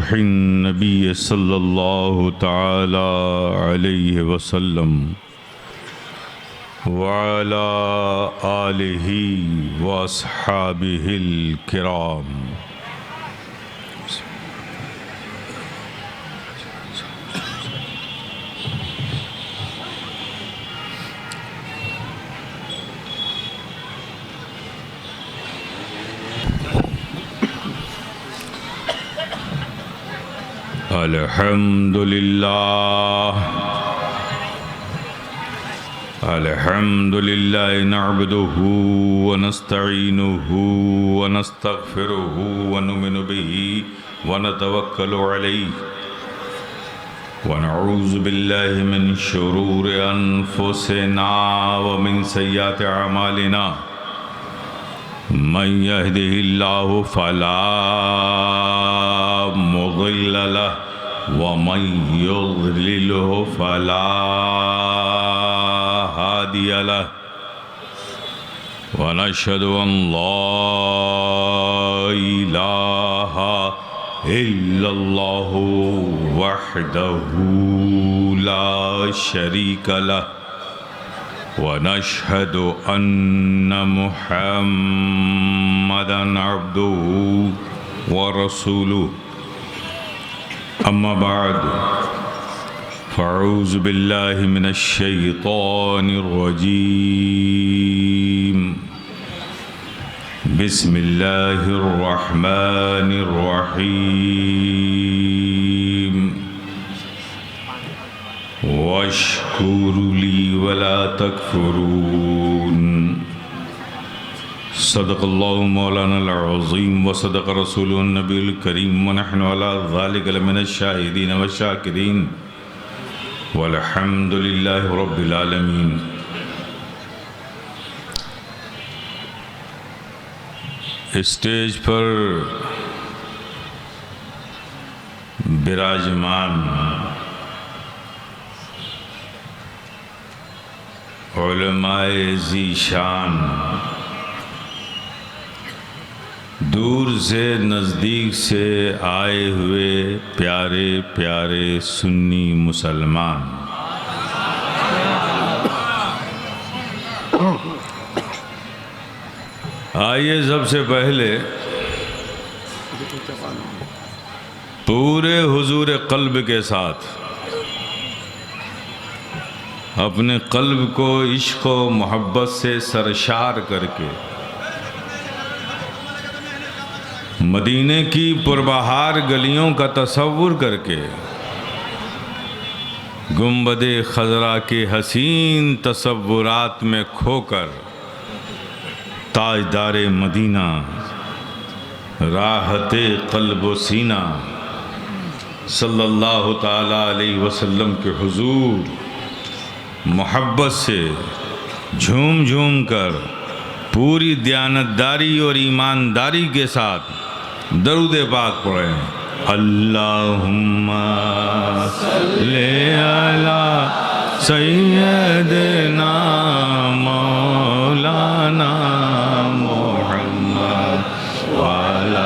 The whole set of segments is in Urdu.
روح النبی صلی اللہ تعالی علیہ وسلم وعلی آلہ واصحابہ الکرام۔ الحمد للہ نعبدہ ونستعینہ ونستغفرہ ونؤمن بہ ونتوکل علیہ ونعوذ باللہ من شرور انفسنا ومن سیئات اعمالنا من یہدہ اللہ فلا مضل له ومن يضلله فلا هادي له ونشهد أن لا إله إلا الله وحده لا شريك له ونشهد أن محمدًا عبده ورسوله اما بعد فاعوذ باللہ من الشیطان الرجیم بسم اللہ الرحمن الرحیم واشکروا لی ولا تکفرون۔ صدق اللہ مولانا العظیم وصدق رسول النبی الکریم ونحن علی ذلک لمن الشاہدین والشاکرین والحمد للہ رب العالمین۔ اسٹیج پر براجمان علماء ذی شان، دور سے نزدیک سے آئے ہوئے پیارے پیارے سنی مسلمان، آئیے سب سے پہلے پورے حضور قلب کے ساتھ اپنے قلب کو عشق و محبت سے سرشار کر کے مدینے کی پربہار گلیوں کا تصور کر کے گنبد خضرا کے حسین تصورات میں کھو کر تاجدار مدینہ راحت قلب و سینہ صلی اللہ تعالی علیہ وسلم کے حضور محبت سے جھوم جھوم کر پوری دیانتداری اور ایمانداری کے ساتھ درود پاک پڑھیں۔ اللہم صلی علی سیدنا مولانا محمد وعلی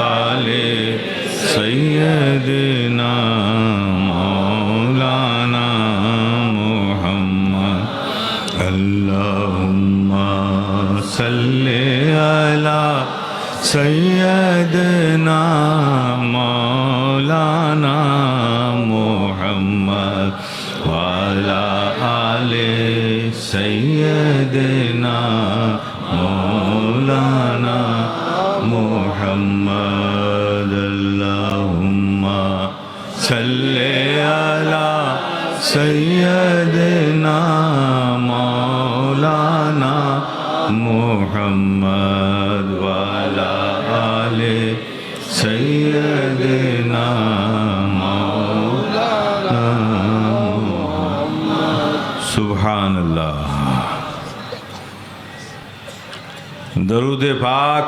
آل سیدنا مولانا محمد۔ اللہم صلی علی سیدنا مولانا محمد وعلی آل سیدنا مولانا محمد۔ اللہم صلی علی سیدنا مولانا محمد وعلی آل سیدنا مولانا محمد۔ سبحان اللہ۔ درود پاک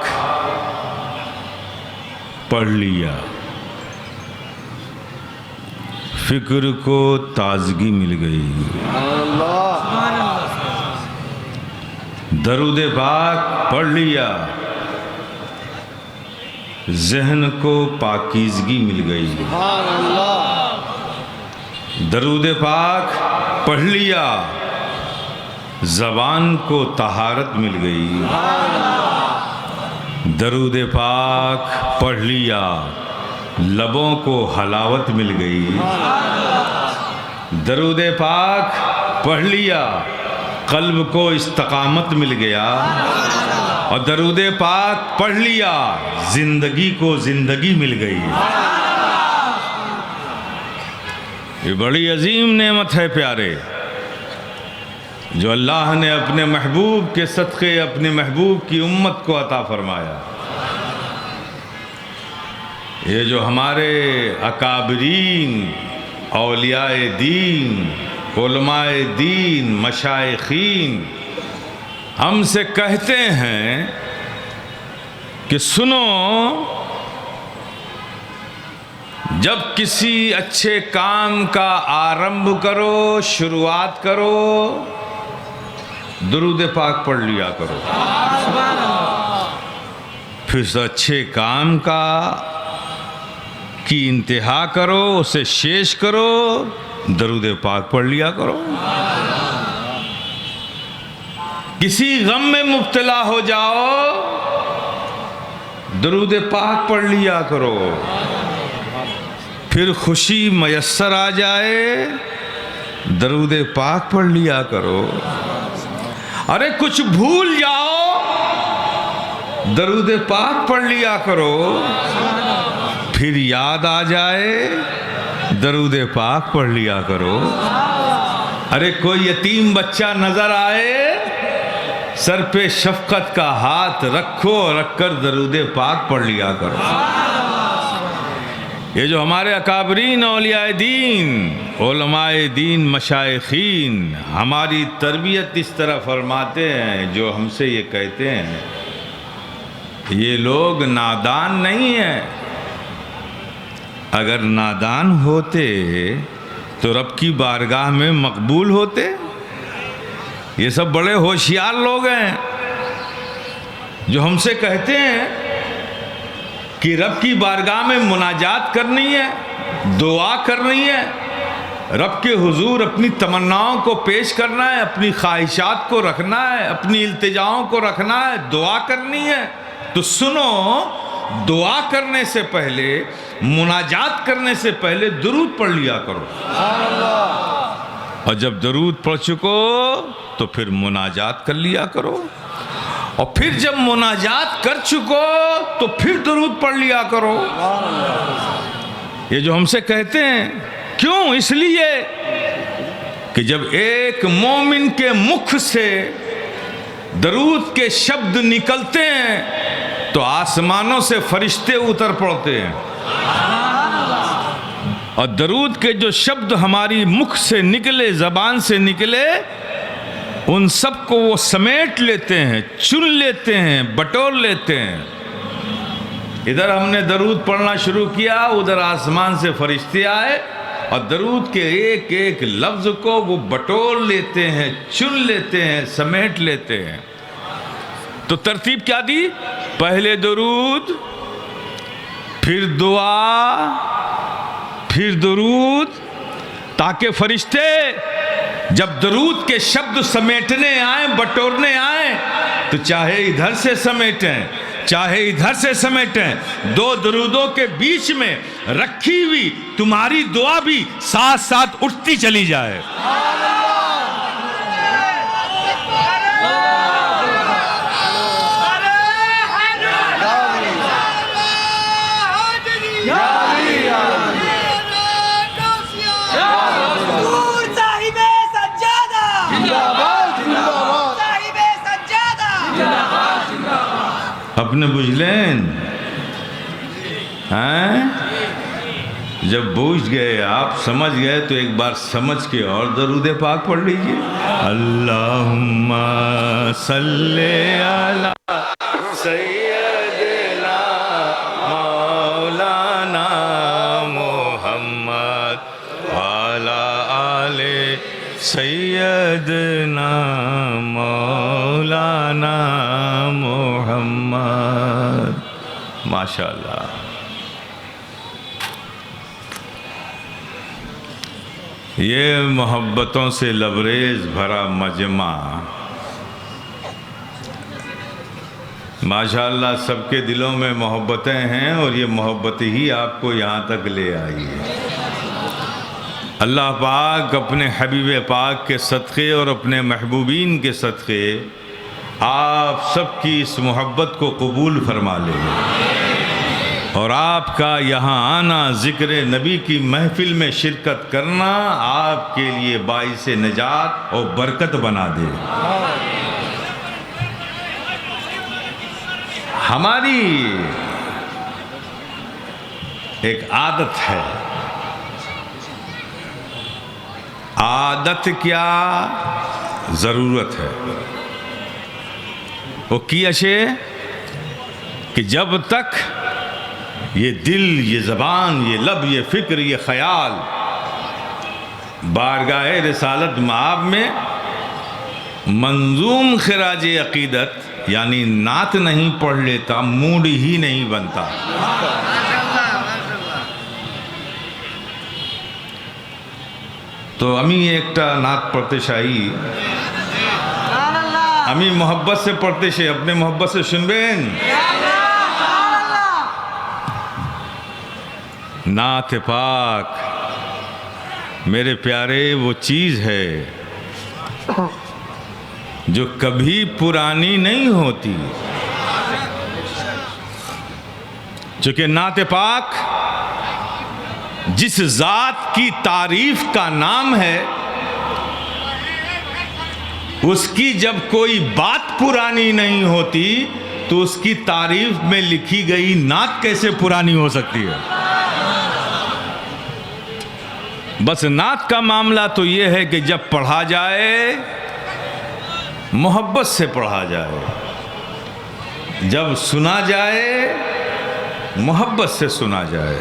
پڑھ لیا، فکر کو تازگی مل گئی۔ درود پاک پڑھ لیا، ذہن کو پاکیزگی مل گئی، درود پاک پڑھ لیا، زبان کو طہارت مل گئی، درود پاک پڑھ لیا، لبوں کو حلاوت مل گئی، درود پاک پڑھ لیا، قلب کو استقامت مل گیا، اور درود پاک پڑھ لیا، زندگی کو زندگی مل گئی۔ یہ بڑی عظیم نعمت ہے پیارے، جو اللہ نے اپنے محبوب کے صدقے اپنے محبوب کی امت کو عطا فرمایا۔ یہ جو ہمارے اکابرین، اولیاء دین، علماء دین، مشائخین ہم سے کہتے ہیں کہ سنو، جب کسی اچھے کام کا آرمبھ کرو، شروعات کرو، درود پاک پڑھ لیا کرو، پھر اس اچھے کام کی انتہا کرو، اسے شیش کرو، درود پاک پڑھ لیا کرو۔ کسی غم میں مبتلا ہو جاؤ، درود پاک پڑھ لیا کرو، پھر خوشی میسر آ جائے، درود پاک پڑھ لیا کرو۔ ارے کچھ بھول جاؤ، درود پاک پڑھ لیا کرو، پھر یاد آ جائے، درود پاک پڑھ لیا کرو۔ ارے کوئی یتیم بچہ نظر آئے، سر پہ شفقت کا ہاتھ رکھو، رکھ کر درود پاک پڑھ لیا کرو۔ یہ جو ہمارے اکابرین، اولیاء دین، علماء دین، مشائخین ہماری تربیت اس طرح فرماتے ہیں، جو ہم سے یہ کہتے ہیں، یہ لوگ نادان نہیں ہیں۔ اگر نادان ہوتے تو رب کی بارگاہ میں مقبول ہوتے۔ یہ سب بڑے ہوشیار لوگ ہیں جو ہم سے کہتے ہیں کہ رب کی بارگاہ میں مناجات کرنی ہے، دعا کرنی ہے، رب کے حضور اپنی تمناؤں کو پیش کرنا ہے، اپنی خواہشات کو رکھنا ہے، اپنی التجاؤں کو رکھنا ہے، دعا کرنی ہے۔ تو سنو، دعا کرنے سے پہلے، مناجات کرنے سے پہلے درود پڑھ لیا کرو، اور جب درود پڑھ چکو تو پھر مناجات کر لیا کرو، اور پھر جب مناجات کر چکو تو پھر درود پڑھ لیا کرو۔ یہ جو ہم سے کہتے ہیں، کیوں؟ اس لیے کہ جب ایک مومن کے مکھ سے درود کے شبد نکلتے ہیں تو آسمانوں سے فرشتے اتر پڑتے ہیں، اور درود کے جو شبد ہماری مکھ سے نکلے، زبان سے نکلے، ان سب کو وہ سمیٹ لیتے ہیں، چن لیتے ہیں، بٹور لیتے ہیں۔ ادھر ہم نے درود پڑھنا شروع کیا، ادھر آسمان سے فرشتے آئے اور درود کے ایک ایک لفظ کو وہ بٹور لیتے ہیں، چن لیتے ہیں، سمیٹ لیتے ہیں۔ تو ترتیب کیا دی؟ پہلے درود، پھر دعا، پھر درود، تاکہ فرشتے جب درود کے شبد سمیٹنے آئیں، بٹورنے آئیں، تو چاہے ادھر سے سمیٹیں، چاہے ادھر سے سمیٹیں، دو درودوں کے بیچ میں رکھی ہوئی تمہاری دعا بھی ساتھ ساتھ اٹھتی چلی جائے۔ اپنے بجلین جب بوجھ گئے، آپ سمجھ گئے، تو ایک بار سمجھ کے اور درود پاک پڑھ لیجئے۔ اللہم صلی علی سیدنا مولانا محمد وعلی آل سیدنا مولانا محمد۔ ماشاءاللہ۔ یہ محبتوں سے لبریز بھرا مجمع، ماشاءاللہ سب کے دلوں میں محبتیں ہیں اور یہ محبت ہی آپ کو یہاں تک لے آئی ہے۔ اللہ پاک اپنے حبیب پاک کے صدقے اور اپنے محبوبین کے صدقے آپ سب کی اس محبت کو قبول فرما لے، اور آپ کا یہاں آنا، ذکر نبی کی محفل میں شرکت کرنا آپ کے لیے باعث نجات اور برکت بنا دے۔ ہماری ایک عادت ہے، عادت کیا ضرورت ہے، وہ کی اشے کہ جب تک یہ دل، یہ زبان، یہ لب، یہ فکر، یہ خیال بارگاہ رسالت مآب میں منظوم خراج عقیدت یعنی نعت نہیں پڑھ لیتا، موڈ ہی نہیں بنتا۔ تو امی ایکٹا نعت پڑھتے شاہی، امی محبت سے پڑھتے شاہی، اپنے محبت سے سنبین۔ نعت پاک میرے پیارے وہ چیز ہے جو کبھی پرانی نہیں ہوتی، چونکہ نعت پاک جس ذات کی تعریف کا نام ہے، اس کی جب کوئی بات پرانی نہیں ہوتی تو اس کی تعریف میں لکھی گئی نعت کیسے پرانی ہو سکتی ہے؟ بس نعت کا معاملہ تو یہ ہے کہ جب پڑھا جائے محبت سے پڑھا جائے، جب سنا جائے محبت سے سنا جائے۔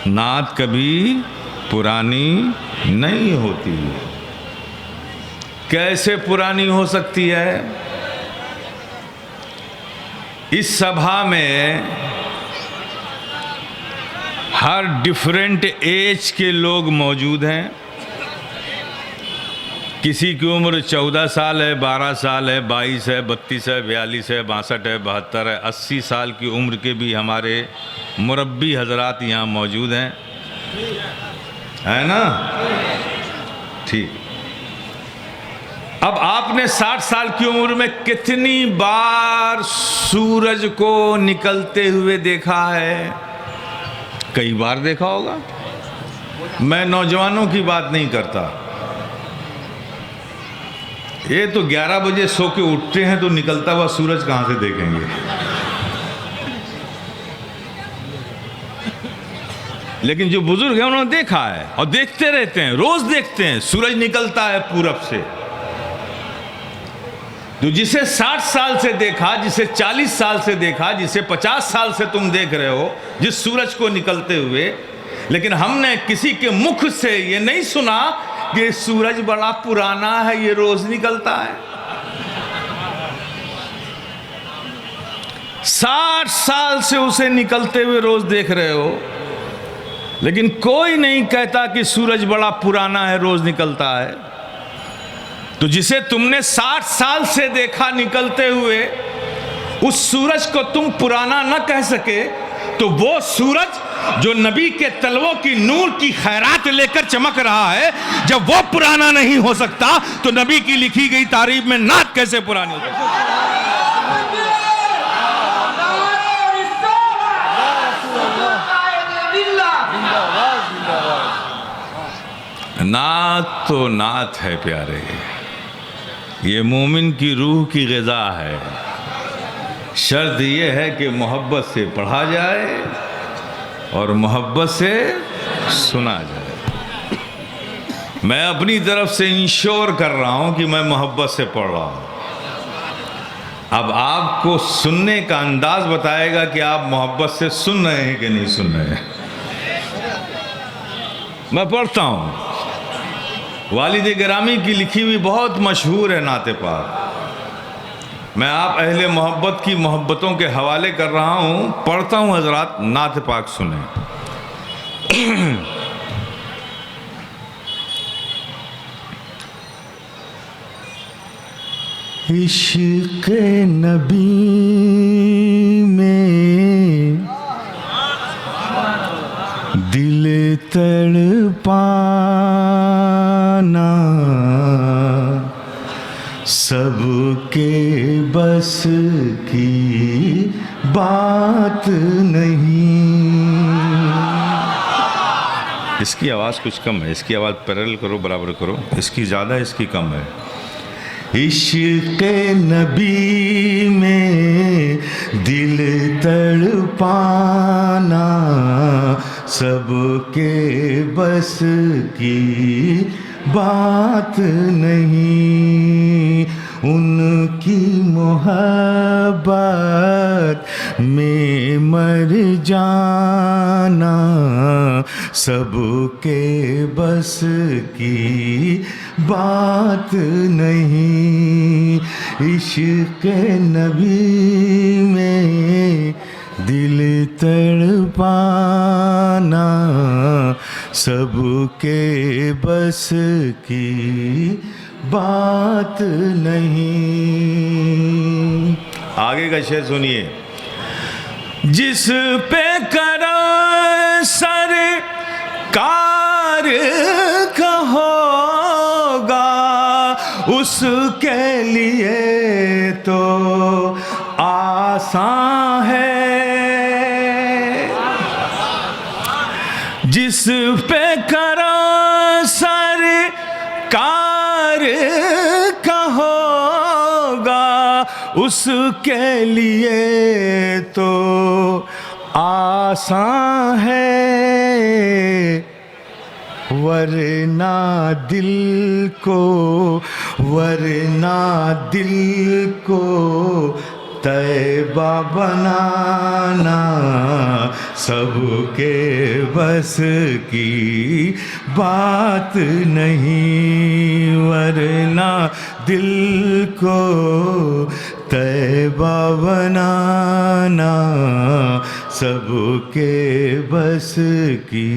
نعت کبھی پرانی نہیں ہوتی۔ کیسے پرانی ہو سکتی ہے؟ اس سبھا میں ہر ڈیفرنٹ ایج کے لوگ موجود ہیں۔ کسی کی عمر 14 سال ہے، 12 سال ہے، 22 ہے، 32 ہے، 42 ہے، 62 ہے، 72 ہے، 80 سال کی عمر کے بھی ہمارے مربی حضرات یہاں موجود ہیں، ہے نا؟ ٹھیک۔ اب آپ نے 60 سال کی عمر میں کتنی بار سورج کو نکلتے ہوئے دیکھا ہے؟ کئی بار دیکھا ہوگا۔ میں نوجوانوں کی بات نہیں کرتا، یہ تو 11 بجے سو کے اٹھتے ہیں تو نکلتا ہوا سورج کہاں سے دیکھیں گے؟ لیکن جو بزرگ ہیں انہوں نے دیکھا ہے اور دیکھتے رہتے ہیں، روز دیکھتے ہیں سورج نکلتا ہے پورب سے۔ تو جسے 60 سال سے دیکھا، جسے 40 سال سے دیکھا، جسے 50 سال سے تم دیکھ رہے ہو جس سورج کو نکلتے ہوئے، لیکن ہم نے کسی کے مکھ سے یہ نہیں سنا کہ سورج بڑا پرانا ہے، یہ روز نکلتا ہے۔ 60 سال سے اسے نکلتے ہوئے روز دیکھ رہے ہو، لیکن کوئی نہیں کہتا کہ سورج بڑا پرانا ہے، روز نکلتا ہے۔ تو جسے تم نے 60 سال سے دیکھا نکلتے ہوئے، اس سورج کو تم پرانا نہ کہہ سکے، تو وہ سورج جو نبی کے تلووں کی نور کی خیرات لے کر چمک رہا ہے، جب وہ پرانا نہیں ہو سکتا تو نبی کی لکھی گئی تعریف میں نعت کیسے پرانی ہو سکتی؟ نعت تو نعت ہے پیارے، یہ مومن کی روح کی غذا ہے۔ شرط یہ ہے کہ محبت سے پڑھا جائے اور محبت سے سنا جائے۔ میں اپنی طرف سے انشور کر رہا ہوں کہ میں محبت سے پڑھ رہا ہوں۔ اب آپ کو سننے کا انداز بتائے گا کہ آپ محبت سے سن رہے ہیں کہ نہیں سن رہے ہیں۔ میں پڑھتا ہوں، والد گرامی کی لکھی ہوئی بہت مشہور ہے نعت پاک۔ میں آپ اہل محبت کی محبتوں کے حوالے کر رہا ہوں، پڑھتا ہوں، حضرات نعت پاک سنیں۔ عشق نبی میں دل تڑپانا سب کے بس کی بات نہیں. اس کی آواز کچھ کم ہے، اس کی آواز پیرل کرو، برابر کرو، اس کی زیادہ، اس کی کم ہے. عشق نبی میں دل تڑپانا سب کے بس کی بات نہیں. ان کی محبت میں مر جانا سب کے بس کی بات نہیں. عشق نبی میں دل تڑپانا سب کے بس کی بات نہیں. آگے کا شعر سنیے. جس پہ کرو سرکار کا ہوگا اس کے لیے تو آسان ہے. جس پہ کرو سرکار کا ہوگا اس کے لیے تو آسان ہے. ورنہ دل کو طیبہ بنانا سب کے بس کی بات نہیں. ورنہ دل کو طیبہ بنانا سب کے بس کی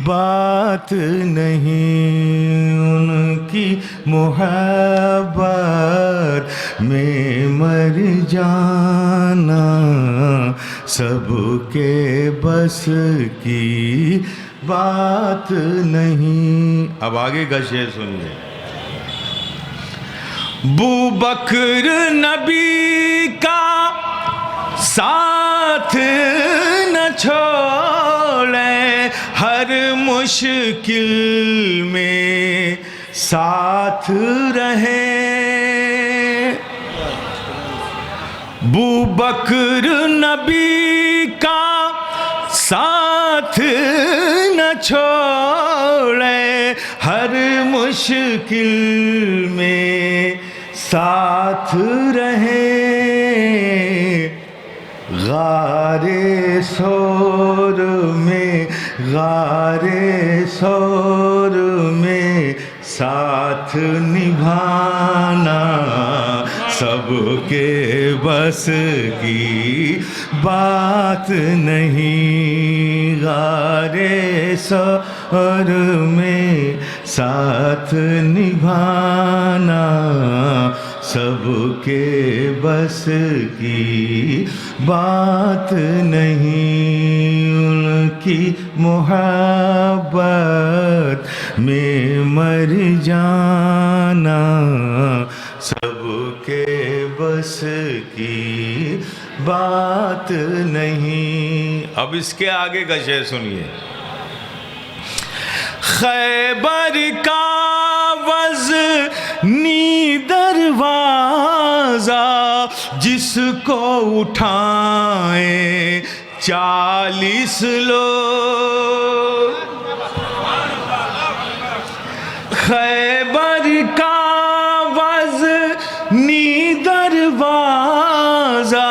بات نہیں. ان کی محبت میں مر جانا سب کے بس کی بات نہیں. اب آگے کا شعر سنیے. بوبکر نبی کا ساتھ نہ چھوڑے ہر مشکل میں ساتھ رہے. بوبکر نبی کا ساتھ نہ چھوڑے ہر مشکل میں ساتھ رہے. غار سور میں ساتھ نبھانا سب کے بس کی بات نہیں. غار سور میں ساتھ نبھانا سب کے بس کی بات نہیں. ان کی محبت میں مر جانا سب کے بس کی بات نہیں. اب اس کے آگے کا شعر سنیے. خیبر کا وزنی دروازہ جس کو اٹھائیں 40 لوگ. خیبر کا وزنی دروازہ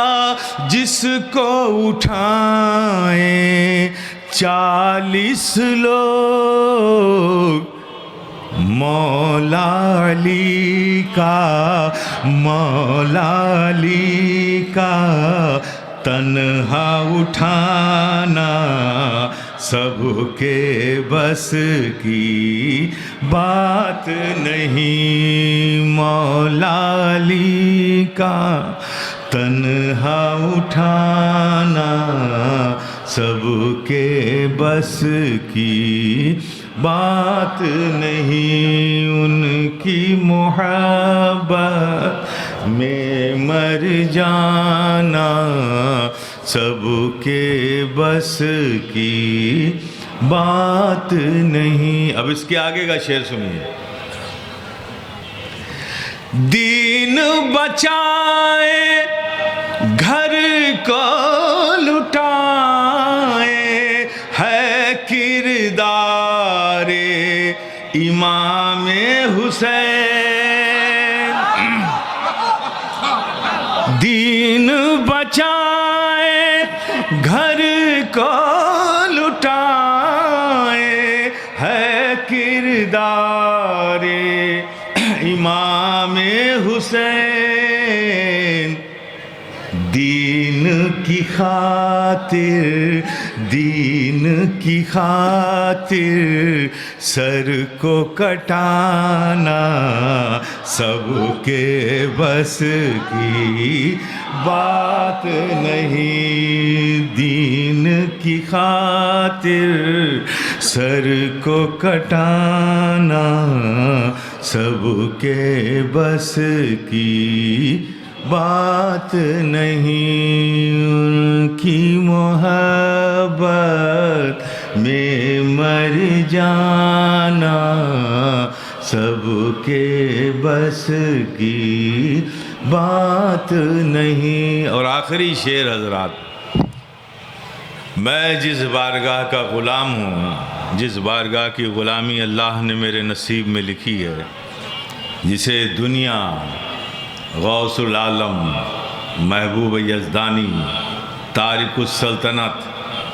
جس کو اٹھائیں 40 لوگ. مولا علی کا تنہا اٹھانا سب کے بس کی بات نہیں، مولا علی کا تنہا اٹھانا سب کے بس کی بات نہیں، ان کی محبت میں مر جانا سب کے بس کی بات نہیں۔ اب اس کے آگے کا شعر سنیے۔ دین بچائے گھر کو لٹائے ہے کردار امام حسین، دین بچائے گھر کو لٹائے ہے کردار امام حسین، دین کی خاطر دین کی خاطر سر کو کٹانا سب کے بس کی بات نہیں، دین کی خاطر سر کو کٹانا سب کے بس کی بات نہیں، ان کی محبت میں مر جانا سب کے بس کی بات نہیں۔ اور آخری شعر حضرات، میں جس بارگاہ کا غلام ہوں، جس بارگاہ کی غلامی اللہ نے میرے نصیب میں لکھی ہے، جسے دنیا غوث العالم محبوب یزدانی تارک السلطنت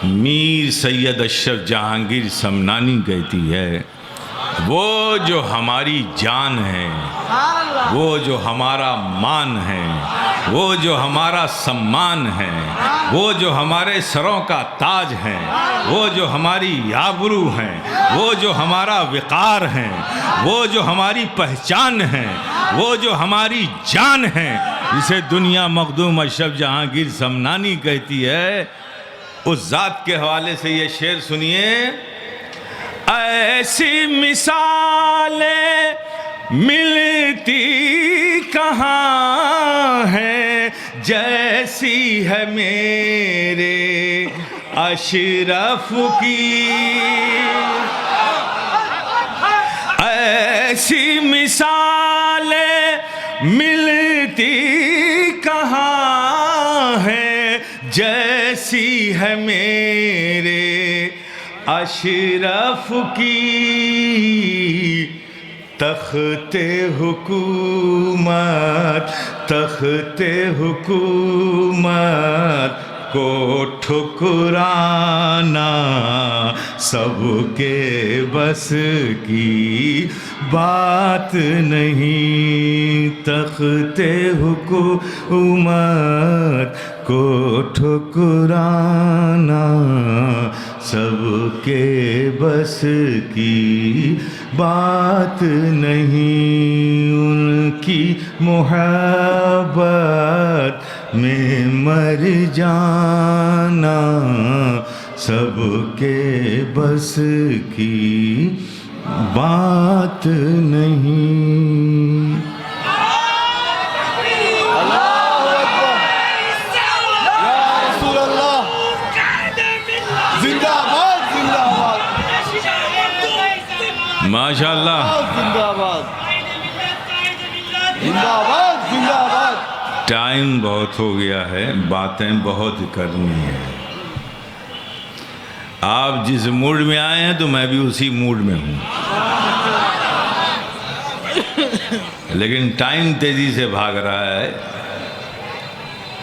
میر سید اشرف جہانگیر سمنانی کہتی ہے، وہ جو ہماری جان ہے، وہ جو ہمارا مان ہے، وہ جو ہمارا سمان ہے، وہ جو ہمارے سروں کا تاج ہے، وہ جو ہماری آبرو ہیں، وہ جو ہمارا وقار ہے، وہ جو ہماری پہچان ہے، وہ جو ہماری جان ہے، جسے دنیا مخدوم اشرف جہانگیر سمنانی کہتی ہے، اس ذات کے حوالے سے یہ شعر سنیے۔ ایسی مثالیں ملتی کہاں ہے جیسی ہے میرے اشرف کی، ایسی مثالیں ملتی کہاں ہے جیسی ہے میرے اشرف کی، تخت حکومت کو ٹھکرانا سب کے بس کی بات نہیں، تخت حکومت کو ٹھکرانا سب کے بس کی بات نہیں، ان کی محبت میں مر جانا سب کے بس کی بات نہیں۔ ماشاءاللہ، ٹائم بہت ہو گیا ہے، باتیں بہت کرنی ہیں۔ آپ جس موڈ میں آئے ہیں تو میں بھی اسی موڈ میں ہوں، لیکن ٹائم تیزی سے بھاگ رہا ہے،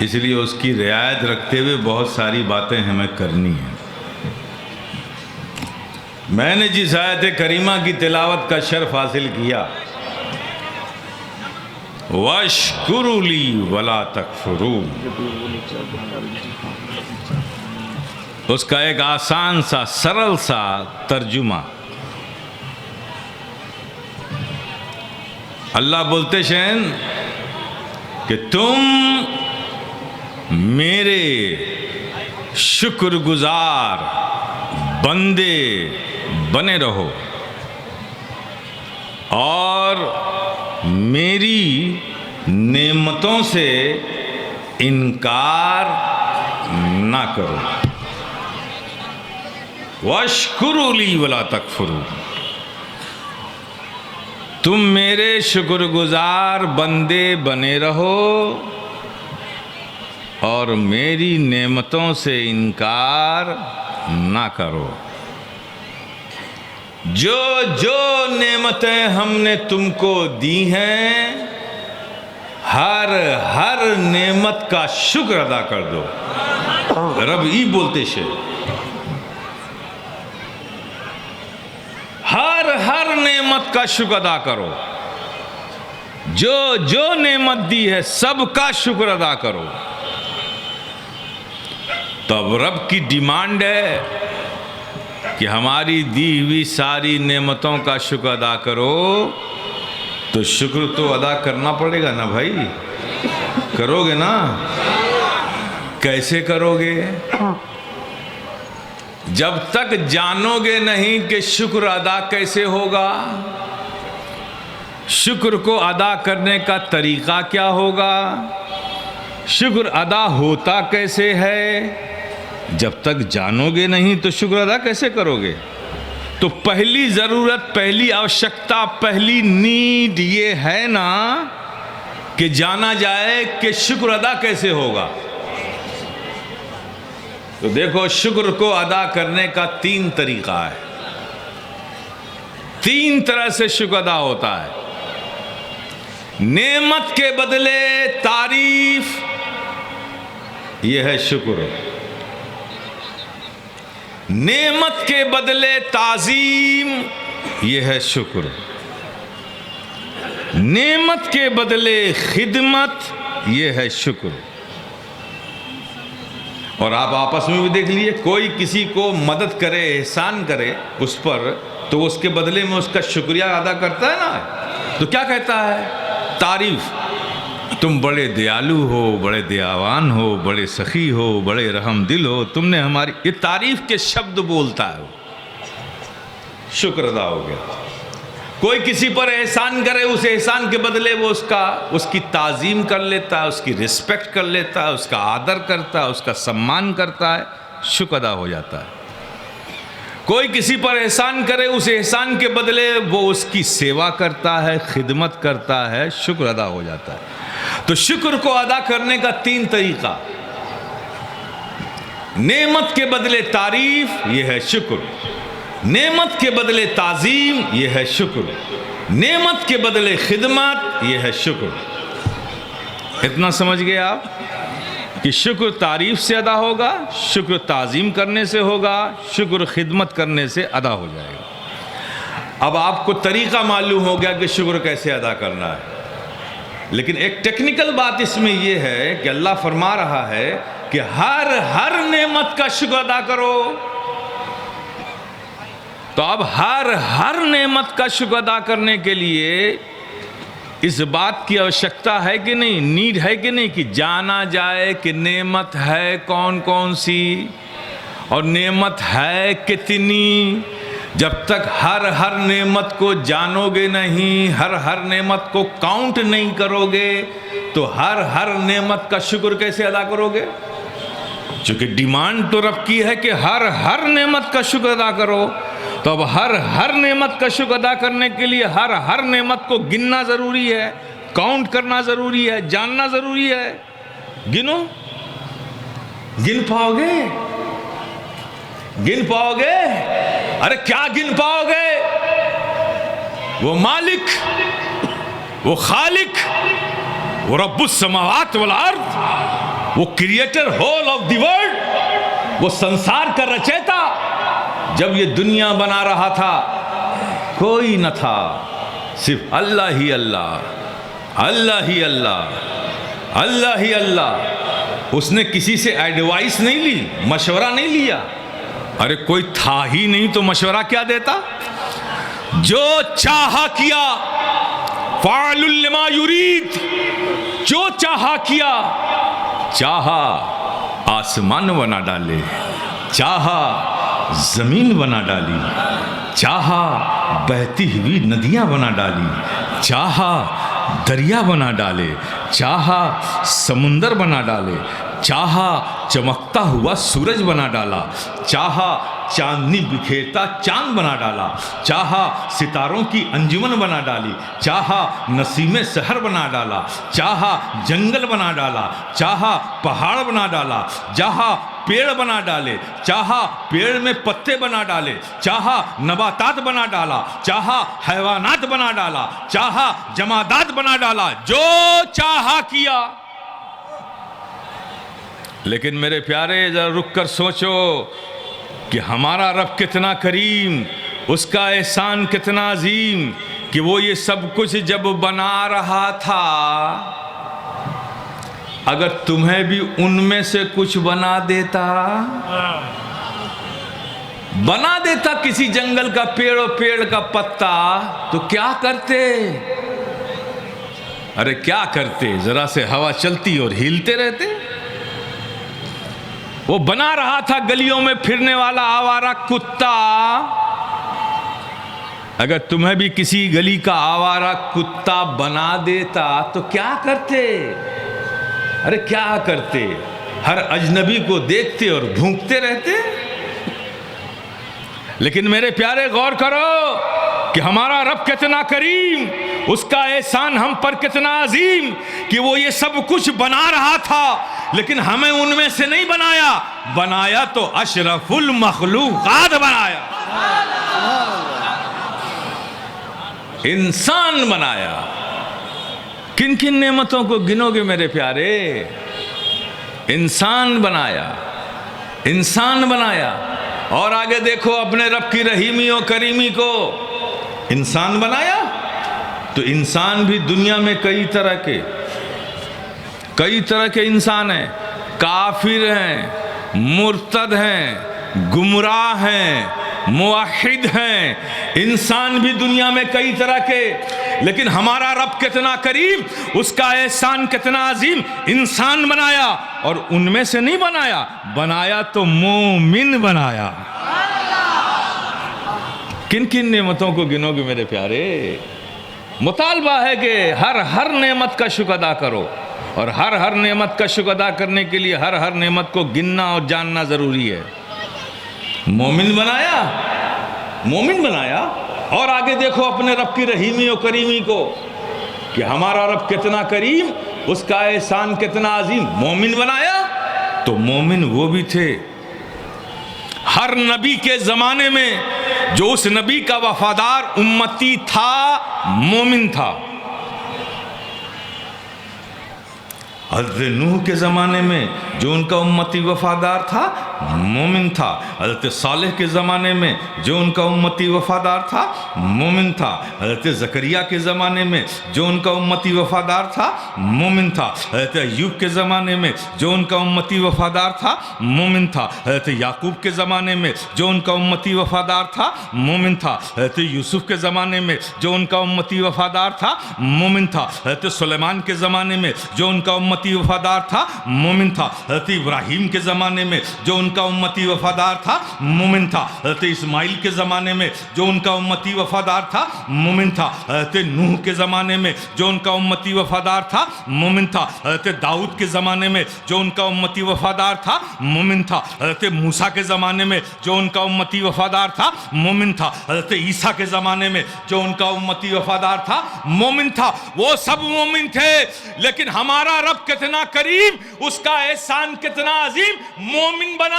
اس لیے اس کی رعایت رکھتے ہوئے بہت ساری باتیں ہمیں کرنی ہیں۔ میں نے جس آیت کریمہ کی تلاوت کا شرف حاصل کیا، وَاشْكُرُوا لِي وَلَا تَكْفُرُونَ، اس کا ایک آسان سا سرل سا ترجمہ. اللہ بولتے ہیں کہ تم میرے شکر گزار بندے بنے رہو اور میری نعمتوں سے انکار نہ کرو. وَاشْكُرُوا لِي وَلَا تَكْفُرُوا. تم میرے شکر گزار بندے بنے رہو اور میری نعمتوں سے انکار نہ کرو. جو جو نعمتیں ہم نے تم کو دی ہیں ہر نعمت کا شکر ادا کر دو. رب ای بولتے شے ہر نعمت کا شکر ادا کرو. جو نعمت دی ہے سب کا شکر ادا کرو. تو اب رب کی ڈیمانڈ ہے کہ ہماری دی ہوئی ساری نعمتوں کا شکر ادا کرو. تو شکر تو ادا کرنا پڑے گا نا بھائی. کرو گے نا؟ کیسے کرو گے؟ جب تک جانو گے نہیں کہ شکر ادا کیسے ہوگا، شکر کو ادا کرنے کا طریقہ کیا ہوگا، شکر ادا ہوتا کیسے ہے، جب تک جانو گے نہیں تو شکر ادا کیسے کرو گے؟ تو پہلی ضرورت، پہلی آوشکتا، پہلی نیڈ یہ ہے نا کہ جانا جائے کہ شکر ادا کیسے ہوگا. تو دیکھو شکر کو ادا کرنے کا 3 طریقہ ہے. 3 طرح سے شکر ادا ہوتا ہے. نعمت کے بدلے تعریف، یہ ہے شکر. نعمت کے بدلے تعظیم، یہ ہے شکر. نعمت کے بدلے خدمت، یہ ہے شکر. اور آپ آپس میں بھی دیکھ لیجئے، کوئی کسی کو مدد کرے، احسان کرے اس پر، تو اس کے بدلے میں اس کا شکریہ ادا کرتا ہے نا. تو کیا کہتا ہے؟ تعریف. تم بڑے دیالو ہو، بڑے دیاوان ہو، بڑے سخی ہو، بڑے رحم دل ہو، تم نے ہماری، یہ تعریف کے شبد بولتا ہے. شکر ادا ہو گیا. کوئی کسی پر احسان کرے، اس احسان کے بدلے وہ اس کی تعظیم کر لیتا ہے، اس کی رسپیکٹ کر لیتا ہے، اس کا آدر کرتا ہے، اس کا سمان کرتا ہے، شکر ادا ہو جاتا ہے. کوئی کسی پر احسان کرے، اس احسان کے بدلے وہ اس کی سیوا کرتا ہے، خدمت کرتا ہے، شکر ادا ہو جاتا ہے. تو شکر کو ادا کرنے کا 3 طریقہ. نعمت کے بدلے تعریف، یہ ہے شکر. نعمت کے بدلے تعظیم، یہ ہے شکر. نعمت کے بدلے خدمت، یہ ہے شکر. اتنا سمجھ گئے آپ کہ شکر تعریف سے ادا ہوگا، شکر تعظیم کرنے سے ہوگا، شکر خدمت کرنے سے ادا ہو جائے گا. اب آپ کو طریقہ معلوم ہو گیا کہ شکر کیسے ادا کرنا ہے. لیکن ایک ٹیکنیکل بات اس میں یہ ہے کہ اللہ فرما رہا ہے کہ ہر نعمت کا شکر ادا کرو. تو اب ہر نعمت کا شکر ادا کرنے کے لیے اس بات کی آوشکتا ہے کہ نہیں، نیڈ ہے کہ نہیں، کہ جانا جائے کہ نعمت ہے کون کون سی اور نعمت ہے کتنی. جب تک ہر نعمت کو جانو گے نہیں، ہر نعمت کو کاؤنٹ نہیں کرو گے تو ہر نعمت کا شکر کیسے ادا کرو گے؟ چونکہ ڈیمانڈ تو رب کی ہے کہ ہر نعمت کا شکر ادا کرو. تو اب ہر نعمت کا شکر ادا کرنے کے لیے ہر نعمت کو گننا ضروری ہے، کاؤنٹ کرنا ضروری ہے، جاننا ضروری ہے. گنو، گن پاؤ گے؟ گن پاؤ گے؟ ارے کیا گن پاؤ گے؟ وہ مالک، وہ خالق، وہ رب السماوات والارض، وہ creator whole of the world, وہ سنسار کا رچیتا. جب یہ دنیا بنا رہا تھا کوئی نہ تھا، صرف اللہ ہی اللہ، اللہ ہی اللہ، اللہ ہی اللہ. اس نے کسی سے ایڈوائس نہیں لی، مشورہ نہیں لیا. ارے کوئی تھا ہی نہیں تو مشورہ کیا دیتا؟ جو چاہا کیا، فاعل لما یرید، جو چاہا کیا. چاہا آسمان بنا ڈالے، چاہا زمین بنا ڈالی، چاہا بہتی ہوئی ندیاں بنا ڈالی، چاہا دریا بنا ڈالے، چاہا سمندر بنا ڈالے، چاہا چمکتا ہوا سورج بنا ڈالا، چاہا چاندنی بکھیرتا چاند بنا ڈالا، چاہا ستاروں کی انجمن بنا ڈالی، چاہا نسیم سحر بنا ڈالا، چاہا جنگل بنا ڈالا، چاہا پہاڑ بنا ڈالا، چاہا پیڑ بنا ڈالے، چاہا پیڑ میں پتے بنا ڈالے، چاہا نباتات بنا ڈالا، چاہا حیوانات بنا ڈالا، چاہا جمادات بنا ڈالا، جو چاہا کیا. لیکن میرے پیارے ذرا رک کر سوچو کہ ہمارا رب کتنا کریم، اس کا احسان کتنا عظیم کہ وہ یہ سب کچھ جب بنا رہا تھا، اگر تمہیں بھی ان میں سے کچھ بنا دیتا کسی جنگل کا پیڑ اور پیڑ کا پتا، تو کیا کرتے؟ ارے کیا کرتے؟ ذرا سے ہوا چلتی اور ہلتے رہتے. وہ بنا رہا تھا گلیوں میں پھرنے والا آوارہ کتا، اگر تمہیں بھی کسی گلی کا آوارہ کتا بنا دیتا تو کیا کرتے؟ ارے کیا کرتے؟ ہر اجنبی کو دیکھتے اور بھونکتے رہتے. لیکن میرے پیارے غور کرو کہ ہمارا رب کتنا کریم، اس کا احسان ہم پر کتنا عظیم کہ وہ یہ سب کچھ بنا رہا تھا لیکن ہمیں ان میں سے نہیں بنایا تو اشرف المخلوقات بنایا، انسان بنایا. کن کن نعمتوں کو گنو گے میرے پیارے؟ انسان بنایا. اور آگے دیکھو اپنے رب کی رحیمی و کریمی کو. انسان بنایا تو انسان بھی دنیا میں کئی طرح کے انسان ہیں. کافر ہیں، مرتد ہیں، گمراہ ہیں، موحد ہیں. انسان بھی دنیا میں کئی طرح کے، لیکن ہمارا رب کتنا کریم، اس کا احسان کتنا عظیم. انسان بنایا اور ان میں سے نہیں بنایا تو مومن بنایا. کن کن نعمتوں کو گنو گے میرے پیارے؟ مطالبہ ہے کہ ہر نعمت کا شکر ادا کرو، اور ہر نعمت کا شکر ادا کرنے کے لیے ہر نعمت کو گننا اور جاننا ضروری ہے. مومن بنایا. اور آگے دیکھو اپنے رب کی رحیمی و کریمی کو کہ ہمارا رب کتنا کریم، اس کا احسان کتنا عظیم. مومن بنایا تو مومن وہ بھی تھے. ہر نبی کے زمانے میں جو اس نبی کا وفادار امتی تھا مومن تھا. حضرت نوح کے زمانے میں جو ان کا امتی وفادار تھا مومن تھا. حضرت صالح کے زمانے میں جو ان کا امتی وفادار تھا مومن تھا. حضرت زکریا کے زمانے میں جو ان کا امتی وفادار تھا مومن تھا. حضرت ایوب کے زمانے میں جو ان کا امتی وفادار تھا مومن تھا. حضرت یعقوب کے زمانے میں جو ان کا امتی وفادار تھا مومن تھا. حضرت یوسف کے زمانے میں جو ان کا امتی وفادار تھا مومن تھا. حضرت سلیمان کے زمانے میں جو ان کا امتی وفادار تھا مومن تھا. حضرت ابراہیم کے زمانے میں جو ان کا امتی وفادار تھا مومن تھا. حضرت اسماعیل کے زمانے میں جو ان کا امتی وفادار تھا مومن تھا. حضرت نوح کے زمانے میں جو ان کا امتی وفادار تھا مومن تھا. حضرت داؤد کے زمانے میں جو ان کا امتی وفادار تھا مومن تھا. حضرت موسیٰ کے زمانے میں جو ان کا امتی وفادار تھا مومن تھا. حضرت عیسیٰ کے زمانے میں جو ان کا امتی وفادار تھا مومن تھا. وہ سب مومن تھے، لیکن ہمارا رب کتنا کریم، اس کا احسان کتنا عظیم. مومن بنایا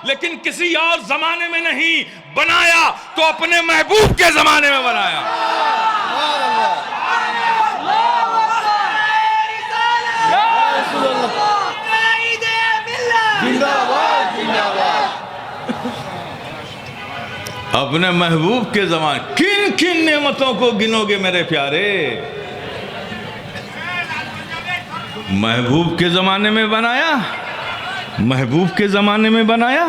لیکن کسی اور زمانے میں نہیں بنایا تو اپنے محبوب کے زمانے میں بنایا. اپنے محبوب کے زمانے. کن کن نعمتوں کو گنو گے میرے پیارے؟ محبوب کے زمانے میں بنایا. محبوب کے زمانے میں بنایا؟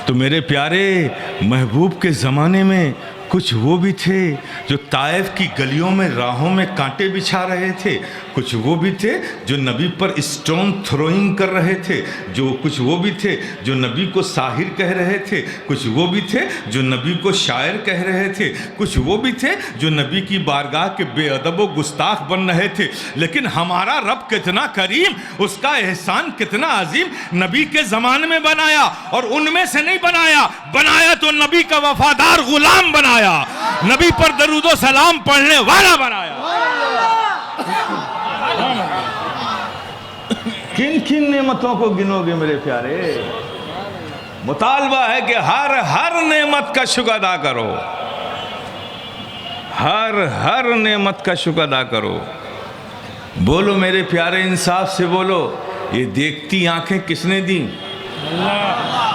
تو میرے پیارے، محبوب کے زمانے میں کچھ وہ بھی تھے جو طائف کی گلیوں میں راہوں میں کانٹے بچھا رہے تھے، کچھ وہ بھی تھے جو نبی پر اسٹون تھروئنگ کر رہے تھے، کچھ وہ بھی تھے جو نبی کو ساحر کہہ رہے تھے، کچھ وہ بھی تھے جو نبی کو شاعر کہہ رہے تھے، کچھ وہ بھی تھے جو نبی کی بارگاہ کے بے ادب و گستاخ بن رہے تھے۔ لیکن ہمارا رب کتنا کریم، اس کا احسان کتنا عظیم، نبی کے زمانے میں بنایا، اور ان میں سے نہیں بنایا تو نبی کا وفادار غلام بنایا، نبی پر درود و سلام پڑھنے والا بنایا۔ کن کن نعمتوں کو گنو گے میرے پیارے؟ مطالبہ ہے کہ ہر نعمت کا شکر ادا کرو، ہر نعمت کا شکر ادا کرو۔ بولو میرے پیارے، انصاف سے بولو، یہ دیکھتی آنکھیں کس نے دی؟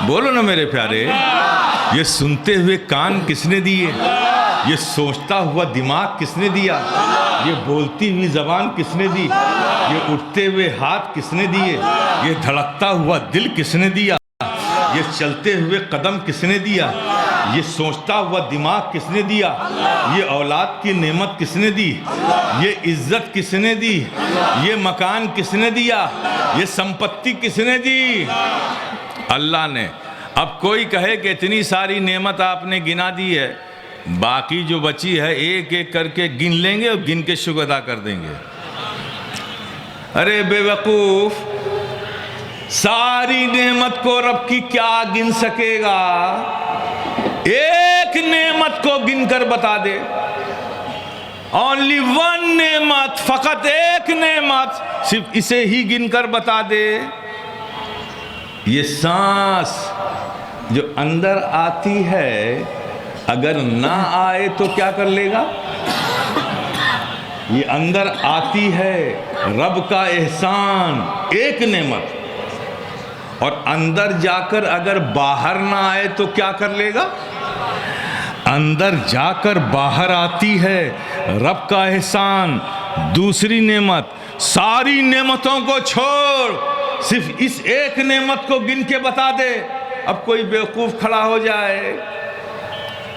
بولو نا میرے پیارے، یہ سنتے ہوئے کان کس نے دیے؟ یہ سوچتا ہوا دماغ کس نے دیا؟ یہ بولتی ہوئی زبان کس نے دی؟ یہ اٹھتے ہوئے ہاتھ کس نے دیے؟ یہ دھڑکتا ہوا دل کس نے دیا؟ یہ چلتے ہوئے قدم کس نے دیا؟ یہ سوچتا ہوا دماغ کس نے دیا؟ یہ اولاد کی نعمت کس نے دی؟ یہ عزت کس نے دی؟ یہ مکان کس نے دیا؟ یہ سمپتی کس نے دی؟ اللہ نے۔ اب کوئی کہے کہ اتنی ساری نعمت آپ نے گنا دی ہے، باقی جو بچی ہے ایک ایک کر کے گن لیں گے اور گن کے شکر ادا کر دیں گے۔ ارے بے وقوف، ساری نعمت کو رب کی کیا گن سکے گا؟ ایک نعمت کو گن کر بتا دے، only one نعمت، فقط ایک نعمت، صرف اسے ہی گن کر بتا دے۔ یہ سانس جو اندر آتی ہے، اگر نہ آئے تو کیا کر لے گا؟ یہ اندر آتی ہے، رب کا احسان، ایک نعمت، اور اندر جا کر اگر باہر نہ آئے تو کیا کر لے گا؟ اندر جا کر باہر آتی ہے، رب کا احسان، دوسری نعمت۔ ساری نعمتوں کو چھوڑ، صرف اس ایک نعمت کو گن کے بتا دے۔ اب کوئی بیوقوف کھڑا ہو جائے،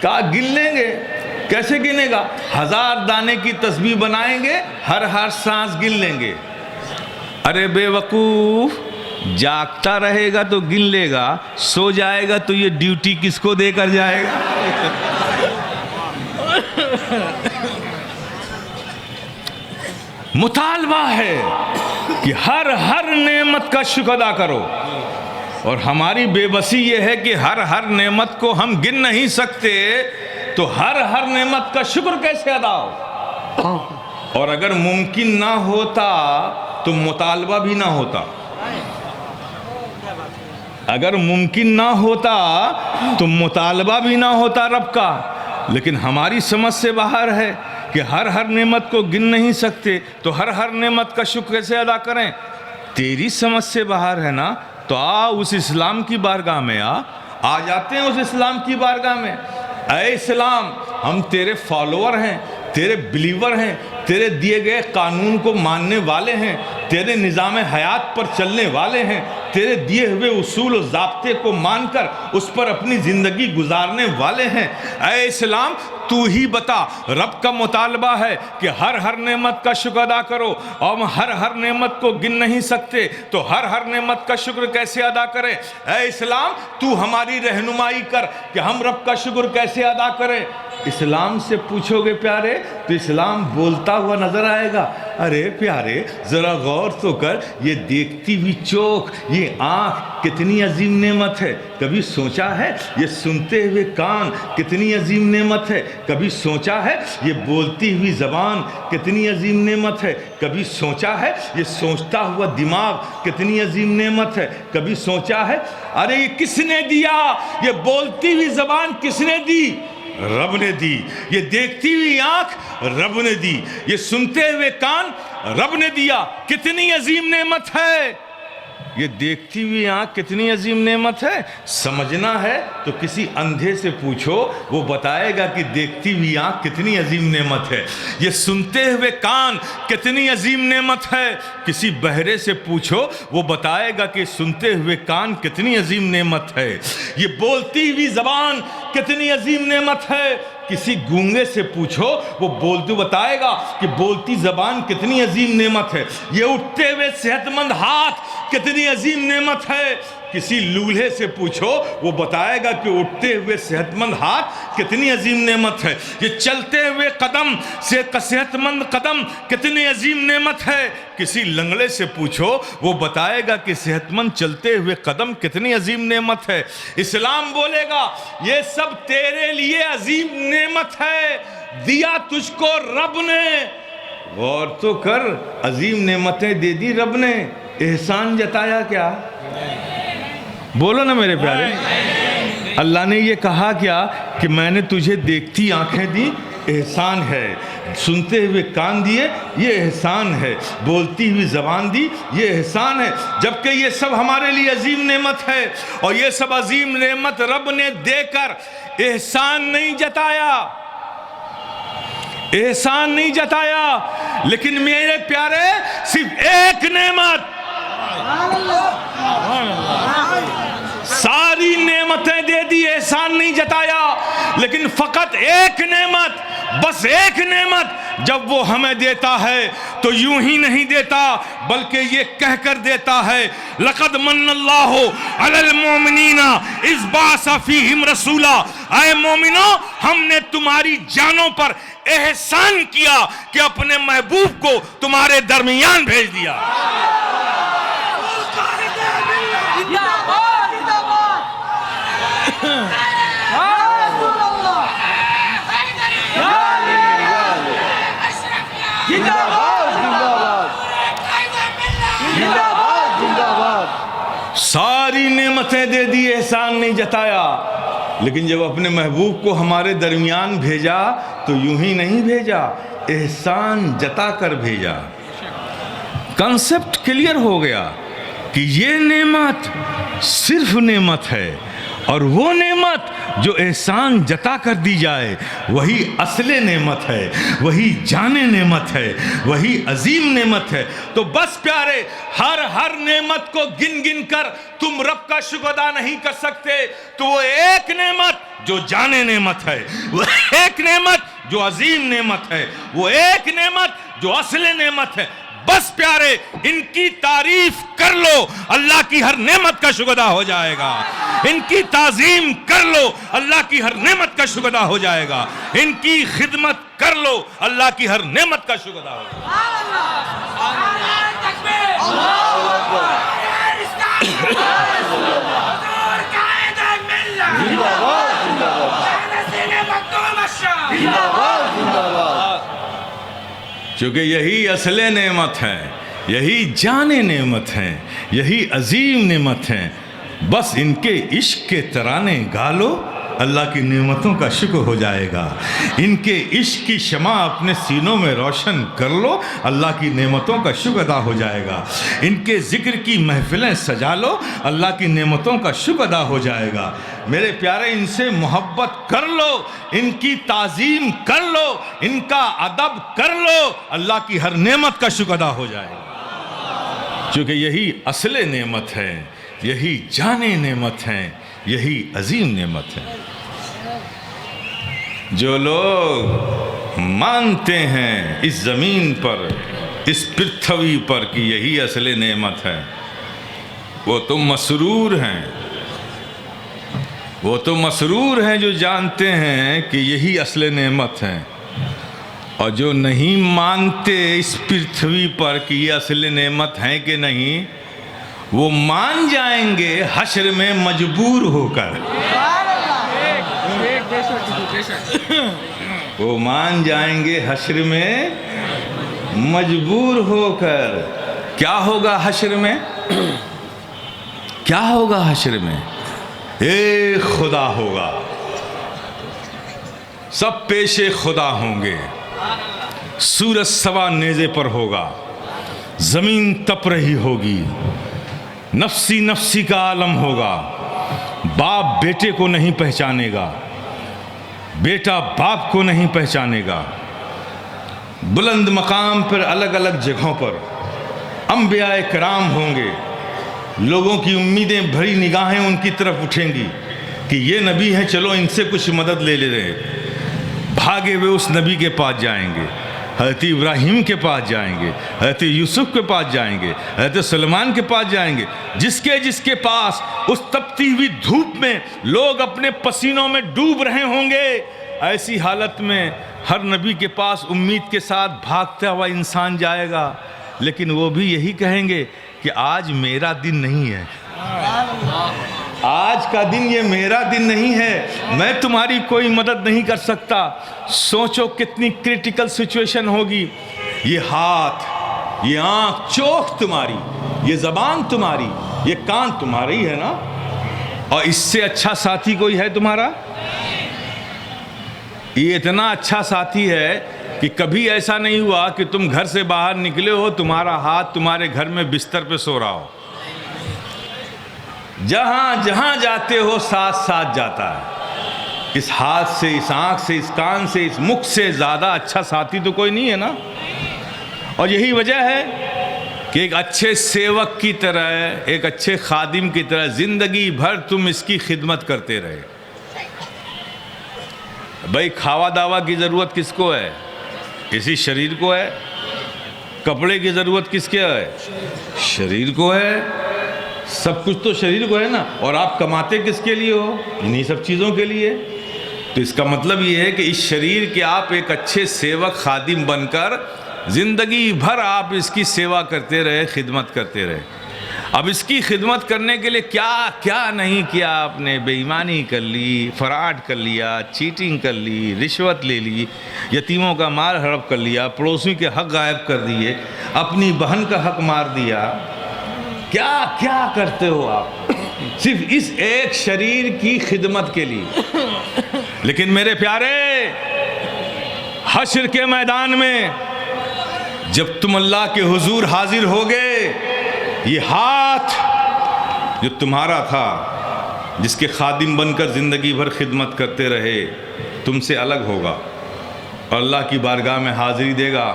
کہا گن لیں گے؟ کیسے گنے گا؟ 1000 دانے کی تسبیح بنائیں گے، ہر سانس گن لیں گے۔ ارے بے وقوف، جاگتا رہے گا تو گن لے گا، سو جائے گا تو یہ ڈیوٹی کس کو دے کر جائے گا؟ مطالبہ ہے کہ ہر نعمت کا شکر ادا کرو، اور ہماری بے بسی یہ ہے کہ ہر نعمت کو ہم گن نہیں سکتے، تو ہر نعمت کا شکر کیسے ادا ہو؟ اور اگر ممکن نہ ہوتا تو مطالبہ بھی نہ ہوتا، اگر ممکن نہ ہوتا تو مطالبہ بھی نہ ہوتا رب کا۔ لیکن ہماری سمجھ سے باہر ہے کہ ہر نعمت کو گن نہیں سکتے، تو ہر نعمت کا شکر کیسے ادا کریں؟ تیری سمجھ سے باہر ہے نا، تو اس اسلام کی بارگاہ میں آ جاتے ہیں اس اسلام کی بارگاہ میں۔ اے اسلام، ہم تیرے فالوور ہیں، تیرے بلیور ہیں، تیرے دیے گئے قانون کو ماننے والے ہیں، تیرے نظام حیات پر چلنے والے ہیں، تیرے دیے ہوئے اصول و ضابطے کو مان کر اس پر اپنی زندگی گزارنے والے ہیں۔ اے اسلام، تو ہی بتا، رب کا مطالبہ ہے کہ ہر نعمت کا شکر ادا کرو، اور ہم ہر نعمت کو گن نہیں سکتے، تو ہر نعمت کا شکر کیسے ادا کریں؟ اے اسلام، تو ہماری رہنمائی کر کہ ہم رب کا شکر کیسے ادا کریں۔ اسلام سے پوچھو گے پیارے تو اسلام بولتا ہوا نظر آئے گا۔ ارے پیارے، ذرا غور تو کر، یہ دیکھتی ہوئی چوک، یہ آنکھ کتنی عظیم نعمت ہے، کبھی سوچا ہے؟ یہ سنتے ہوئے کان کتنی عظیم نعمت ہے، کبھی سوچا ہے؟ یہ بولتی ہوئی زبان کتنی عظیم نعمت ہے، کبھی سوچا ہے؟ یہ سوچتا ہوا دماغ کتنی عظیم نعمت ہے، کبھی سوچا ہے؟ ارے یہ کس نے دیا؟ یہ بولتی ہوئی زبان کس نے دی؟ رب نے دی۔ یہ دیکھتی ہوئی آنکھ رب نے دی، یہ سنتے ہوئے کان رب نے دیا۔ کتنی عظیم نعمت ہے۔ یہ دیکھتی ہوئی آنکھ کتنی عظیم نعمت ہے. سمجھنا ہے تو کسی اندھے سے پوچھو، وہ بتائے گا کہ دیکھتی ہوئی آنکھ کتنی عظیم نعمت ہے. یہ سنتے ہوئے کان کتنی عظیم نعمت ہے. کسی بہرے سے پوچھو، وہ بتائے گا کہ سنتے ہوئے کان کتنی عظیم نعمت ہے. یہ بولتی ہوئی زبان کتنی عظیم نعمت ہے. کسی گونگے سے پوچھو، وہ بولتے بتائے گا کہ بولتی زبان کتنی عظیم نعمت ہے. یہ اٹھتے ہوئے صحت مند ہاتھ کتنی عظیم نعمت ہے. کسی لولہے سے پوچھو، وہ بتائے گا کہ اٹھتے ہوئے صحت مند ہاتھ کتنی عظیم نعمت ہے. یہ چلتے ہوئے قدم صحت مند قدم کتنی عظیم نعمت ہے. کسی لنگڑے سے پوچھو، وہ بتائے گا کہ صحت مند چلتے ہوئے قدم کتنی عظیم نعمت ہے. اسلام بولے گا یہ سب تیرے لیے عظیم نعمت ہے، دیا تجھ کو رب نے. غور تو کر، عظیم نعمتیں دے دی رب نے، احسان جتایا کیا؟ بولو نا میرے پیارے. اللہ نے یہ کہا کیا کہ میں نے تجھے دیکھتی آنکھیں دی، احسان ہے. سنتے ہوئے کان دیے، یہ احسان ہے. بولتی ہوئی زبان دی، یہ احسان ہے. جبکہ یہ سب ہمارے لیے عظیم نعمت ہے، اور یہ سب عظیم نعمت رب نے دے کر احسان نہیں جتایا، احسان نہیں جتایا. لیکن میرے پیارے صرف ایک نعمت، ساری نعمتیں دے دی، احسان نہیں جتایا. لیکن فقط ایک نعمت، بس ایک نعمت جب وہ ہمیں دیتا ہے تو یوں ہی نہیں دیتا، بلکہ یہ کہہ کر دیتا ہے لَقَدْ مَنَّ اللَّهُ عَلَى الْمُؤْمِنِينَ إِذْ بَعَثَ فِيهِمْ رَسُولًا. اے مومنو، ہم نے تمہاری جانوں پر احسان کیا کہ اپنے محبوب کو تمہارے درمیان بھیج دیا. ساری نعمتیں دے دی، احسان نہیں جتایا. لیکن جب اپنے محبوب کو ہمارے درمیان بھیجا تو یوں ہی نہیں بھیجا، احسان جتا کر بھیجا. کنسپٹ کلیئر ہو گیا کہ یہ نعمت صرف نعمت ہے، اور وہ نعمت جو احسان جتا کر دی جائے وہی اصل نعمت ہے، وہی جان نعمت ہے، وہی عظیم نعمت ہے. تو بس پیارے، ہر نعمت کو گن گن کر تم رب کا شکر ادا نہیں کر سکتے. تو وہ ایک نعمت جو جان نعمت ہے، وہ ایک نعمت جو عظیم نعمت ہے، وہ ایک نعمت جو اصل نعمت ہے. بس پیارے، ان کی تعریف کر لو، اللہ کی ہر نعمت کا شکر ادا ہو جائے گا. ان کی تعظیم کر لو، اللہ کی ہر نعمت کا شکر ادا ہو جائے گا. ان کی خدمت کر لو، اللہ کی ہر نعمت کا شکر ادا ہو جائے گا. چونکہ یہی اصل نعمت ہے، یہی جان نعمت ہے، یہی عظیم نعمت ہے. بس ان کے عشق کے ترانے گا لو، اللہ کی نعمتوں کا شکر ہو جائے گا. ان کے عشق کی شمع اپنے سینوں میں روشن کر لو، اللہ کی نعمتوں کا شکر ادا ہو جائے گا. ان کے ذکر کی محفلیں سجا لو، اللہ کی نعمتوں کا شکر ادا ہو جائے گا. میرے پیارے، ان سے محبت کر لو، ان کی تعظیم کر لو، ان کا ادب کر لو، اللہ کی ہر نعمت کا شکر ادا ہو جائے گا. چونکہ یہی اصل نعمت ہے، یہی جان نعمت ہے، یہی عظیم نعمت ہے. جو لوگ مانتے ہیں اس زمین پر، اس پرتھوی پر کہ یہی اصل نعمت ہے، وہ تو مسرور ہیں. وہ تو مسرور ہیں جو جانتے ہیں کہ یہی اصل نعمت ہے. اور جو نہیں مانتے اس پرتھوی پر کہ یہ اصل نعمت ہے کہ نہیں، وہ مان جائیں گے حشر میں مجبور ہو کر. وہ مان جائیں گے حشر میں مجبور ہو کر. کیا ہوگا حشر میں؟ کیا ہوگا حشر میں؟ ایک خدا ہوگا، سب پیش خدا ہوں گے. سورج سوا نیزے پر ہوگا، زمین تپ رہی ہوگی، نفسی نفسی کا عالم ہوگا، باپ بیٹے کو نہیں پہچانے گا، بیٹا باپ کو نہیں پہچانے گا۔ بلند مقام پر الگ الگ جگہوں پر انبیاء کرام ہوں گے، لوگوں کی امیدیں بھری نگاہیں ان کی طرف اٹھیں گی کہ یہ نبی ہیں، چلو ان سے کچھ مدد لے رہے، بھاگے ہوئے اس نبی کے پاس جائیں گے، حضرت ابراہیم کے پاس جائیں گے، حضرت یوسف کے پاس جائیں گے، حضرت سلیمان کے پاس جائیں گے، جس کے پاس اس تپتی ہوئی دھوپ میں لوگ اپنے پسینوں میں ڈوب رہے ہوں گے۔ ایسی حالت میں ہر نبی کے پاس امید کے ساتھ بھاگتا ہوا انسان جائے گا، لیکن وہ بھی یہی کہیں گے کہ آج میرا دن نہیں ہے، آج کا دن یہ میرا دن نہیں ہے، میں تمہاری کوئی مدد نہیں کر سکتا۔ سوچو کتنی کریٹیکل سچویشن ہوگی۔ یہ ہاتھ، یہ آنکھ، چوک تمہاری، یہ زبان تمہاری، یہ کان تمہاری ہے نا، اور اس سے اچھا ساتھی کوئی ہے تمہارا؟ یہ اتنا اچھا ساتھی ہے کہ کبھی ایسا نہیں ہوا کہ تم گھر سے باہر نکلے ہو تمہارا ہاتھ تمہارے گھر میں بستر پہ سو رہا ہو، جہاں جہاں جاتے ہو ساتھ ساتھ جاتا ہے۔ اس ہاتھ سے، اس آنکھ سے، اس کان سے، اس مکھ سے زیادہ اچھا ساتھی تو کوئی نہیں ہے نا۔ اور یہی وجہ ہے کہ ایک اچھے سیوک کی طرح، ایک اچھے خادم کی طرح زندگی بھر تم اس کی خدمت کرتے رہے۔ بھائی کھاوا داوا کی ضرورت کس کو ہے؟ اسی شریر کو ہے۔ کپڑے کی ضرورت کس کے ہے؟ شریر کو ہے۔ سب کچھ تو شریر کو ہے نا، اور آپ کماتے کس کے لیے ہو؟ انہی سب چیزوں کے لیے۔ تو اس کا مطلب یہ ہے کہ اس شریر کے آپ ایک اچھے سیوک خادم بن کر زندگی بھر آپ اس کی سیوا کرتے رہے، خدمت کرتے رہے۔ اب اس کی خدمت کرنے کے لیے کیا کیا نہیں کیا آپ نے؟ بے ایمانی کر لی، فراڈ کر لیا، چیٹنگ کر لی، رشوت لے لی، یتیموں کا مال ہڑپ کر لیا، پڑوسی کے حق غائب کر دیے، اپنی بہن کا حق مار دیا۔ کیا کیا کرتے ہو آپ صرف اس ایک شریر کی خدمت کے لیے۔ لیکن میرے پیارے، حشر کے میدان میں جب تم اللہ کے حضور حاضر ہوگے، یہ ہاتھ جو تمہارا تھا، جس کے خادم بن کر زندگی بھر خدمت کرتے رہے، تم سے الگ ہوگا اور اللہ کی بارگاہ میں حاضری دے گا،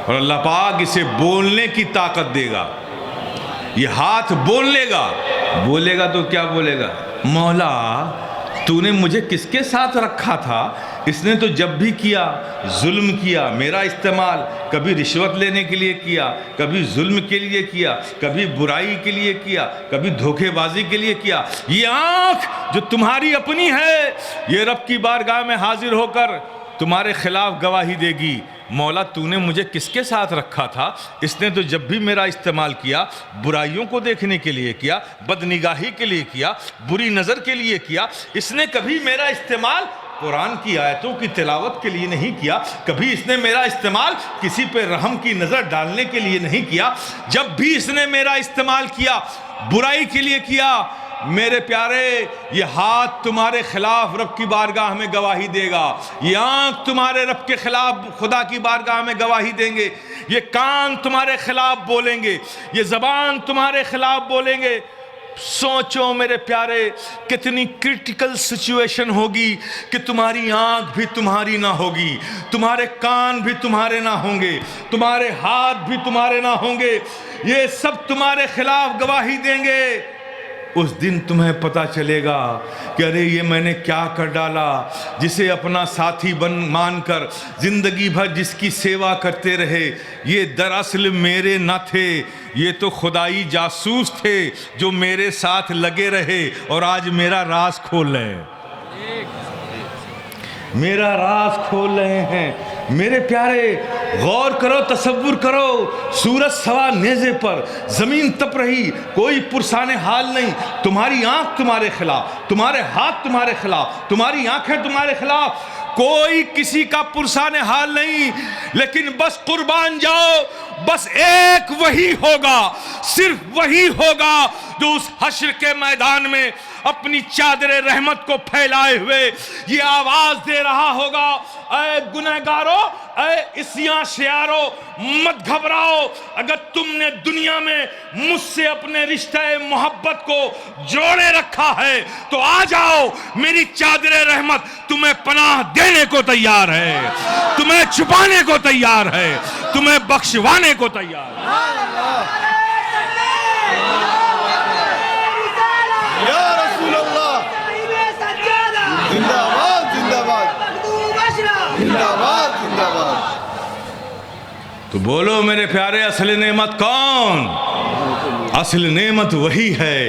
اور اللہ پاک اسے بولنے کی طاقت دے گا۔ یہ ہاتھ بولے گا تو کیا بولے گا؟ مولا تو نے مجھے کس کے ساتھ رکھا تھا؟ اس نے تو جب بھی کیا ظلم کیا، میرا استعمال کبھی رشوت لینے کے لیے کیا، کبھی ظلم کے لیے کیا، کبھی برائی کے لیے کیا، کبھی دھوکے بازی کے لیے کیا۔ یہ آنکھ جو تمہاری اپنی ہے، یہ رب کی بارگاہ میں حاضر ہو کر تمہارے خلاف گواہی دے گی، مولا تو نے مجھے کس کے ساتھ رکھا تھا؟ اس نے تو جب بھی میرا استعمال کیا، برائیوں کو دیکھنے کے لیے کیا، بدنگاہی کے لیے کیا، بری نظر کے لیے کیا۔ اس نے کبھی میرا استعمال قرآن کی آیتوں کی تلاوت کے لیے نہیں کیا، کبھی اس نے میرا استعمال کسی پہ رحم کی نظر ڈالنے کے لیے نہیں کیا۔ جب بھی اس نے میرا استعمال کیا، برائی کے لیے کیا۔ میرے پیارے، یہ ہاتھ تمہارے خلاف رب کی بارگاہ میں گواہی دے گا، یہ آنکھ تمہارے رب کے خلاف خدا کی بارگاہ میں گواہی دیں گے، یہ کان تمہارے خلاف بولیں گے، یہ زبان تمہارے خلاف بولیں گے۔ سوچو میرے پیارے، کتنی کرٹیکل سچویشن ہوگی کہ تمہاری آنکھ بھی تمہاری نہ ہوگی، تمہارے کان بھی تمہارے نہ ہوں گے، تمہارے ہاتھ بھی تمہارے نہ ہوں گے، یہ سب تمہارے خلاف گواہی دیں گے۔ اس دن تمہیں پتہ چلے گا کہ ارے یہ میں نے کیا کر ڈالا۔ جسے اپنا ساتھی مان کر زندگی بھر جس کی سیوا کرتے رہے، یہ دراصل میرے نہ تھے، یہ تو خدائی جاسوس تھے جو میرے ساتھ لگے رہے اور آج میرا راز کھول رہے ہیں، میرا راز کھول رہے ہیں۔ میرے پیارے، غور کرو، تصور کرو، سورج سوا نیزے پر، زمین تپ رہی، کوئی پرسان حال نہیں، تمہاری آنکھ تمہارے خلاف، تمہارے ہاتھ تمہارے خلاف، تمہاری آنکھیں تمہارے خلاف، کوئی کسی کا پرسان حال نہیں، لیکن بس قربان جاؤ بس ایک وہی ہوگا، صرف وہی ہوگا جو اس حشر کے میدان میں اپنی چادر رحمت کو پھیلائے ہوئے یہ آواز دے رہا ہوگا، اے گنہگارو، اے عصیاں شیارو، مت گھبراؤ، اگر تم نے دنیا میں مجھ سے اپنے رشتہ محبت کو جوڑے رکھا ہے تو آ جاؤ، میری چادر رحمت تمہیں پناہ دینے کو تیار ہے، تمہیں چھپانے کو تیار ہے، تمہیں بخشوانے کو تیار ہے۔ یا رسول اللہ، زندہ باد، زندہ باد، زندہ باد، زندہ باد۔ تو بولو میرے پیارے، اصل نعمت کون؟ اصل نعمت وہی ہے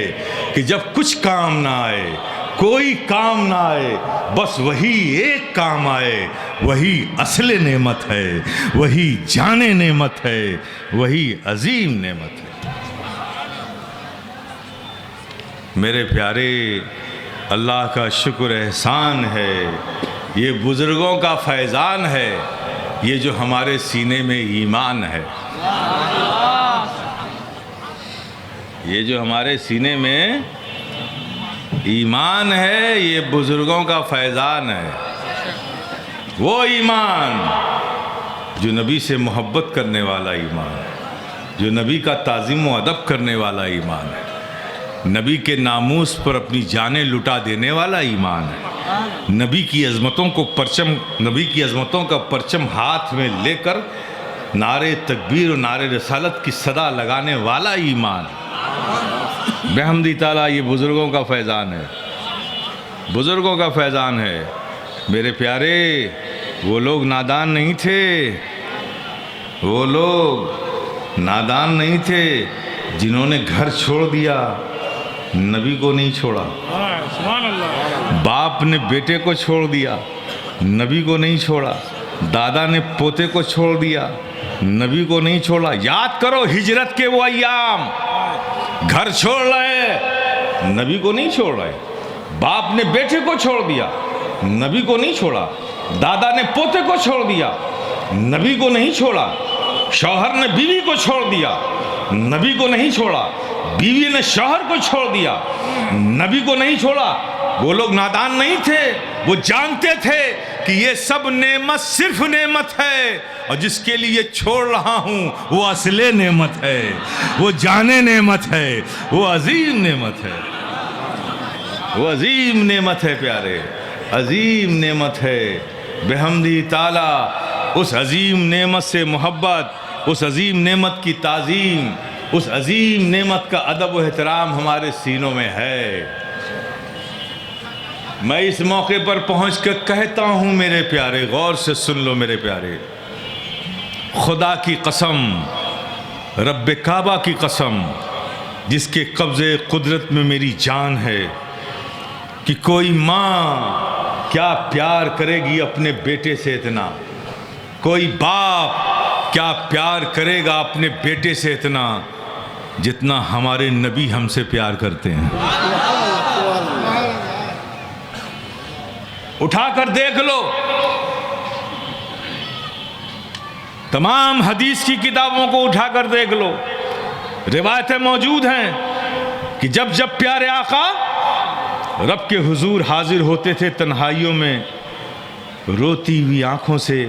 کہ جب کچھ کام نہ آئے، کوئی کام نہ آئے، بس وہی ایک کام آئے، وہی اصل نعمت ہے، وہی جان نعمت ہے، وہی عظیم نعمت ہے۔ میرے پیارے، اللہ کا شکر احسان ہے، یہ بزرگوں کا فیضان ہے، یہ جو ہمارے سینے میں ایمان ہے، یہ جو ہمارے سینے میں ایمان ہے، یہ بزرگوں کا فیضان ہے۔ وہ ایمان جو نبی سے محبت کرنے والا ایمان، جو نبی کا تعظیم و ادب کرنے والا ایمان ہے، نبی کے ناموس پر اپنی جانیں لٹا دینے والا ایمان ہے، نبی کی عظمتوں کا پرچم ہاتھ میں لے کر نعرے تکبیر اور نعرے رسالت کی صدا لگانے والا ایمان۔ بحمدی تعالیٰ یہ بزرگوں کا فیضان ہے، بزرگوں کا فیضان ہے۔ میرے پیارے، وہ لوگ نادان نہیں تھے، وہ لوگ نادان نہیں تھے جنہوں نے گھر چھوڑ دیا، نبی کو نہیں چھوڑا، باپ نے بیٹے کو چھوڑ دیا، نبی کو نہیں چھوڑا، دادا نے پوتے کو چھوڑ دیا، نبی کو نہیں چھوڑا۔ یاد کرو ہجرت کے وہ ایام، گھر چھوڑ رہے، نبی کو نہیں چھوڑ رہے، باپ نے بیٹے کو چھوڑ دیا، نبی کو نہیں چھوڑا، دادا نے پوتے کو چھوڑ دیا، نبی کو نہیں چھوڑا، شوہر نے بیوی کو چھوڑ دیا، نبی کو نہیں چھوڑا، بیوی نے شوہر کو چھوڑ دیا، نبی کو نہیں چھوڑا۔ وہ لوگ نادان نہیں تھے، وہ جانتے تھے کہ یہ سب نعمت صرف نعمت ہے، اور جس کے لیے چھوڑ رہا ہوں وہ اصل نعمت ہے، وہ جانے نعمت ہے، وہ عظیم نعمت ہے، وہ عظیم نعمت ہے پیارے، عظیم نعمت ہے۔ بحمدی تعالیٰ اس عظیم نعمت سے محبت، اس عظیم نعمت کی تعظیم، اس عظیم نعمت کا ادب و احترام ہمارے سینوں میں ہے۔ میں اس موقع پر پہنچ کر کہتا ہوں میرے پیارے، غور سے سن لو میرے پیارے، خدا کی قسم، رب کعبہ کی قسم، جس کے قبضے قدرت میں میری جان ہے، کہ کوئی ماں کیا پیار کرے گی اپنے بیٹے سے اتنا، کوئی باپ کیا پیار کرے گا اپنے بیٹے سے اتنا، جتنا ہمارے نبی ہم سے پیار کرتے ہیں۔ اٹھا کر دیکھ لو، تمام حدیث کی کتابوں کو اٹھا کر دیکھ لو، روایتیں موجود ہیں کہ جب جب پیارے آقا رب کے حضور حاضر ہوتے تھے تنہائیوں میں، روتی ہوئی آنکھوں سے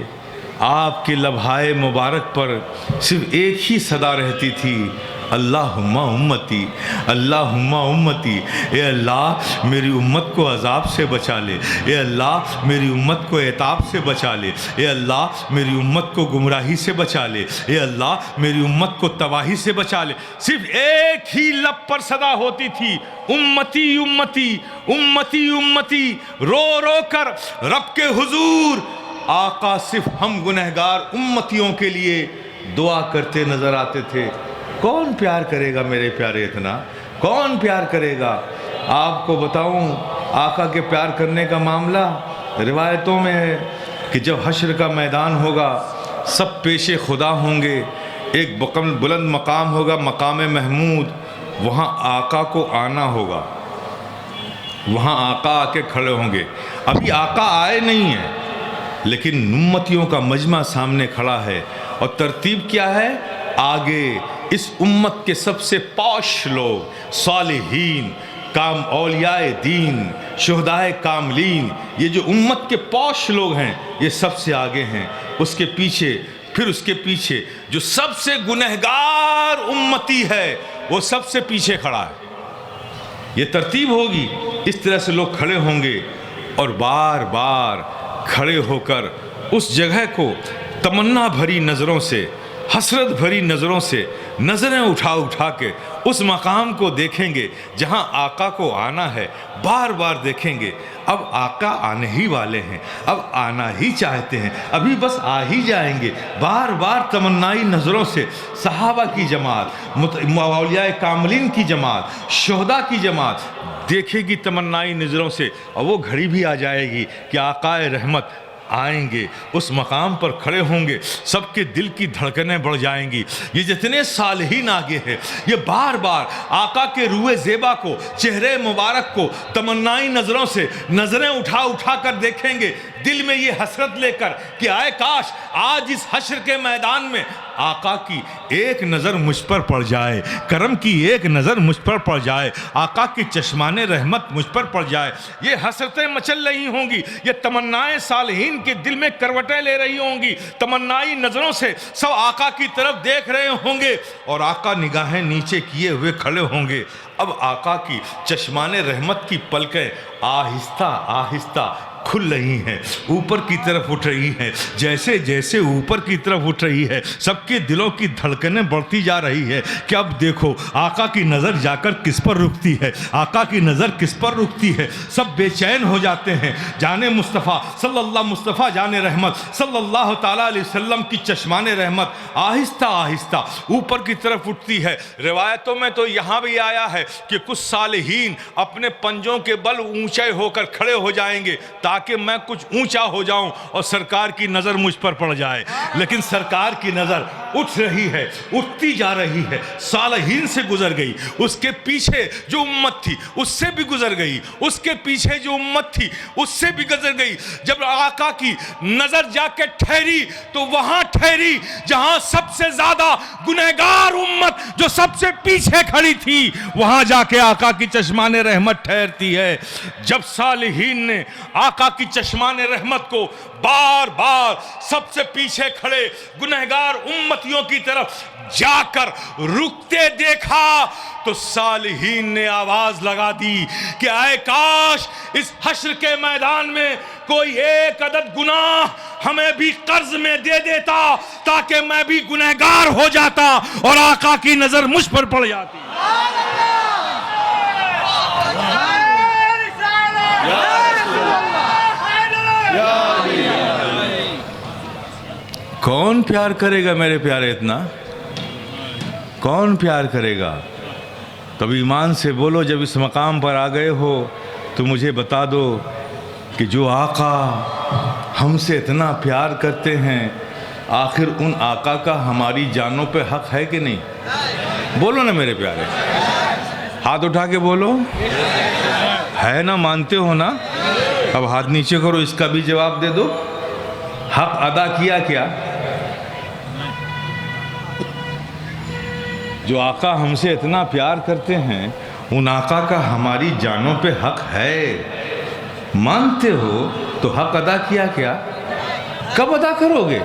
آپ کے لبہائے مبارک پر صرف ایک ہی صدا رہتی تھی، اللہم امتی، اللہم امتی، اے اللہ میری امت کو عذاب سے بچا لے، اے اللہ میری امت کو عتاب سے بچا لے، اے اللہ میری امت کو گمراہی سے بچا لے، اے اللہ میری امت کو تباہی سے بچا لے۔ صرف ایک ہی لب پر صدا ہوتی تھی، امتی امتی امتی امتی، رو رو کر رب کے حضور آقا صرف ہم گنہگار امتیوں کے لیے دعا کرتے نظر آتے تھے۔ کون پیار کرے گا میرے پیارے اتنا؟ کون پیار کرے گا؟ آپ کو بتاؤں آقا کے پیار کرنے کا معاملہ روایتوں میں ہے کہ جب حشر کا میدان ہوگا، سب پیش خدا ہوں گے، ایک بلند مقام ہوگا، مقام محمود، وہاں آقا کو آنا ہوگا، وہاں آقا آ کے کھڑے ہوں گے۔ ابھی آقا آئے نہیں ہیں، لیکن امتیوں کا مجمع سامنے کھڑا ہے، اور ترتیب کیا ہے؟ آگے اس امت کے سب سے پوش لوگ، صالحین، کام اولیاء دین، شہدائے کاملین، یہ جو امت کے پوش لوگ ہیں یہ سب سے آگے ہیں. اس کے پیچھے، پھر اس کے پیچھے جو سب سے گنہگار امتی ہے وہ سب سے پیچھے کھڑا ہے. یہ ترتیب ہوگی، اس طرح سے لوگ کھڑے ہوں گے اور بار بار کھڑے ہو کر اس جگہ کو تمنا بھری نظروں سے، حسرت بھری نظروں سے نظریں اٹھا اٹھا کے اس مقام کو دیکھیں گے جہاں آقا کو آنا ہے. بار بار دیکھیں گے اب آقا آنے ہی والے ہیں، اب آنا ہی چاہتے ہیں، ابھی بس آ ہی جائیں گے. بار بار تمنائی نظروں سے صحابہ کی جماعت، اولیاء کاملین کی جماعت، شہداء کی جماعت دیکھے گی تمنائی نظروں سے، اور وہ گھڑی بھی آ جائے گی کہ آقا رحمت آئیں گے. اس مقام پر کھڑے ہوں گے، سب کے دل کی دھڑکنیں بڑھ جائیں گی. یہ جتنے صالحین آگے ہیں یہ بار بار آقا کے روح زیبا کو، چہرے مبارک کو تمنائی نظروں سے نظریں اٹھا اٹھا کر دیکھیں گے، دل میں یہ حسرت لے کر کہ آئے کاش آج اس حشر کے میدان میں آقا کی ایک نظر مجھ پر پڑ جائے، کرم کی ایک نظر مجھ پر پڑ جائے، آقا کی چشمان رحمت مجھ پر پڑ جائے. یہ حسرتیں مچل رہی ہوں گی، یہ تمنائیں صالحین کے دل میں کروٹیں لے رہی ہوں گی، تمنائی نظروں سے سب آقا کی طرف دیکھ رہے ہوں گے اور آقا نگاہیں نیچے کیے ہوئے کھڑے ہوں گے. اب آقا کی چشمان رحمت کی پلکیں آہستہ آہستہ کھل رہی ہیں، اوپر کی طرف اٹھ رہی ہیں. جیسے جیسے اوپر کی طرف اٹھ رہی ہے سب کے دلوں کی دھڑکنیں بڑھتی جا رہی ہے کہ اب دیکھو آقا کی نظر جا کر کس پر رکتی ہے، آقا کی نظر کس پر رکتی ہے. سب بے چین ہو جاتے ہیں. جانے مصطفیٰ صلی اللہ، مصطفیٰ جان رحمت صلی اللہ تعالیٰ علیہ وسلم کی چشمان رحمت آہستہ آہستہ اوپر کی طرف اٹھتی ہے. روایتوں میں تو یہاں بھی آیا ہے کہ کچھ صالحین اپنے پنجوں کے بل اونچے ہو کر کھڑے ہو جائیں گے تاکہ میں کچھ اونچا ہو جاؤں اور سرکار کی نظر مجھ پر پڑ جائے. لیکن سرکار کی نظر اٹھ رہی ہے، اٹھتی جا رہی ہے. صالحین سے گزر گئی، اس کے پیچھے جو امت تھی اس سے بھی گزر گئی، اس کے پیچھے جو امت تھی اس سے بھی گزر گئی. جب آقا کی نظر جا کے ٹھہری تو وہاں ٹھہری جہاں سب سے زیادہ گنہگار امت جو سب سے پیچھے کھڑی تھی، وہاں جا کے آقا کی چشمان رحمت ٹھہرتی ہے. جب صالحین نے آقا کی چشمان رحمت کو بار بار سب سے پیچھے کھڑے گنہگار امتیوں کی طرف جا کر رکتے دیکھا تو صالحین نے آواز لگا دی کہ اے کاش اس حشر کے میدان میں کوئی ایک عدد گناہ ہمیں بھی قرض میں دے دیتا تاکہ میں بھی گنہگار ہو جاتا اور آقا کی نظر مجھ پر پڑ جاتی. کون پیار کرے گا میرے پیارے اتنا؟ کون پیار کرے گا؟ تب ایمان سے بولو جب اس مقام پر آ گئے ہو تو مجھے بتا دو کہ جو آقا ہم سے اتنا پیار کرتے ہیں آخر ان آقا کا ہماری جانوں پہ حق ہے کہ نہیں؟ بولو نا میرے پیارے، ہاتھ اٹھا کے بولو. ہے نا؟ مانتے ہو نا؟ اب ہاتھ نیچے کرو، اس کا بھی جواب دے دو. حق ادا کیا کیا؟ جو آقا ہم سے اتنا پیار کرتے ہیں ان آقا کا ہماری جانوں پہ حق ہے. مانتے ہو تو حق ادا کیا کیا؟ کب ادا کرو گے؟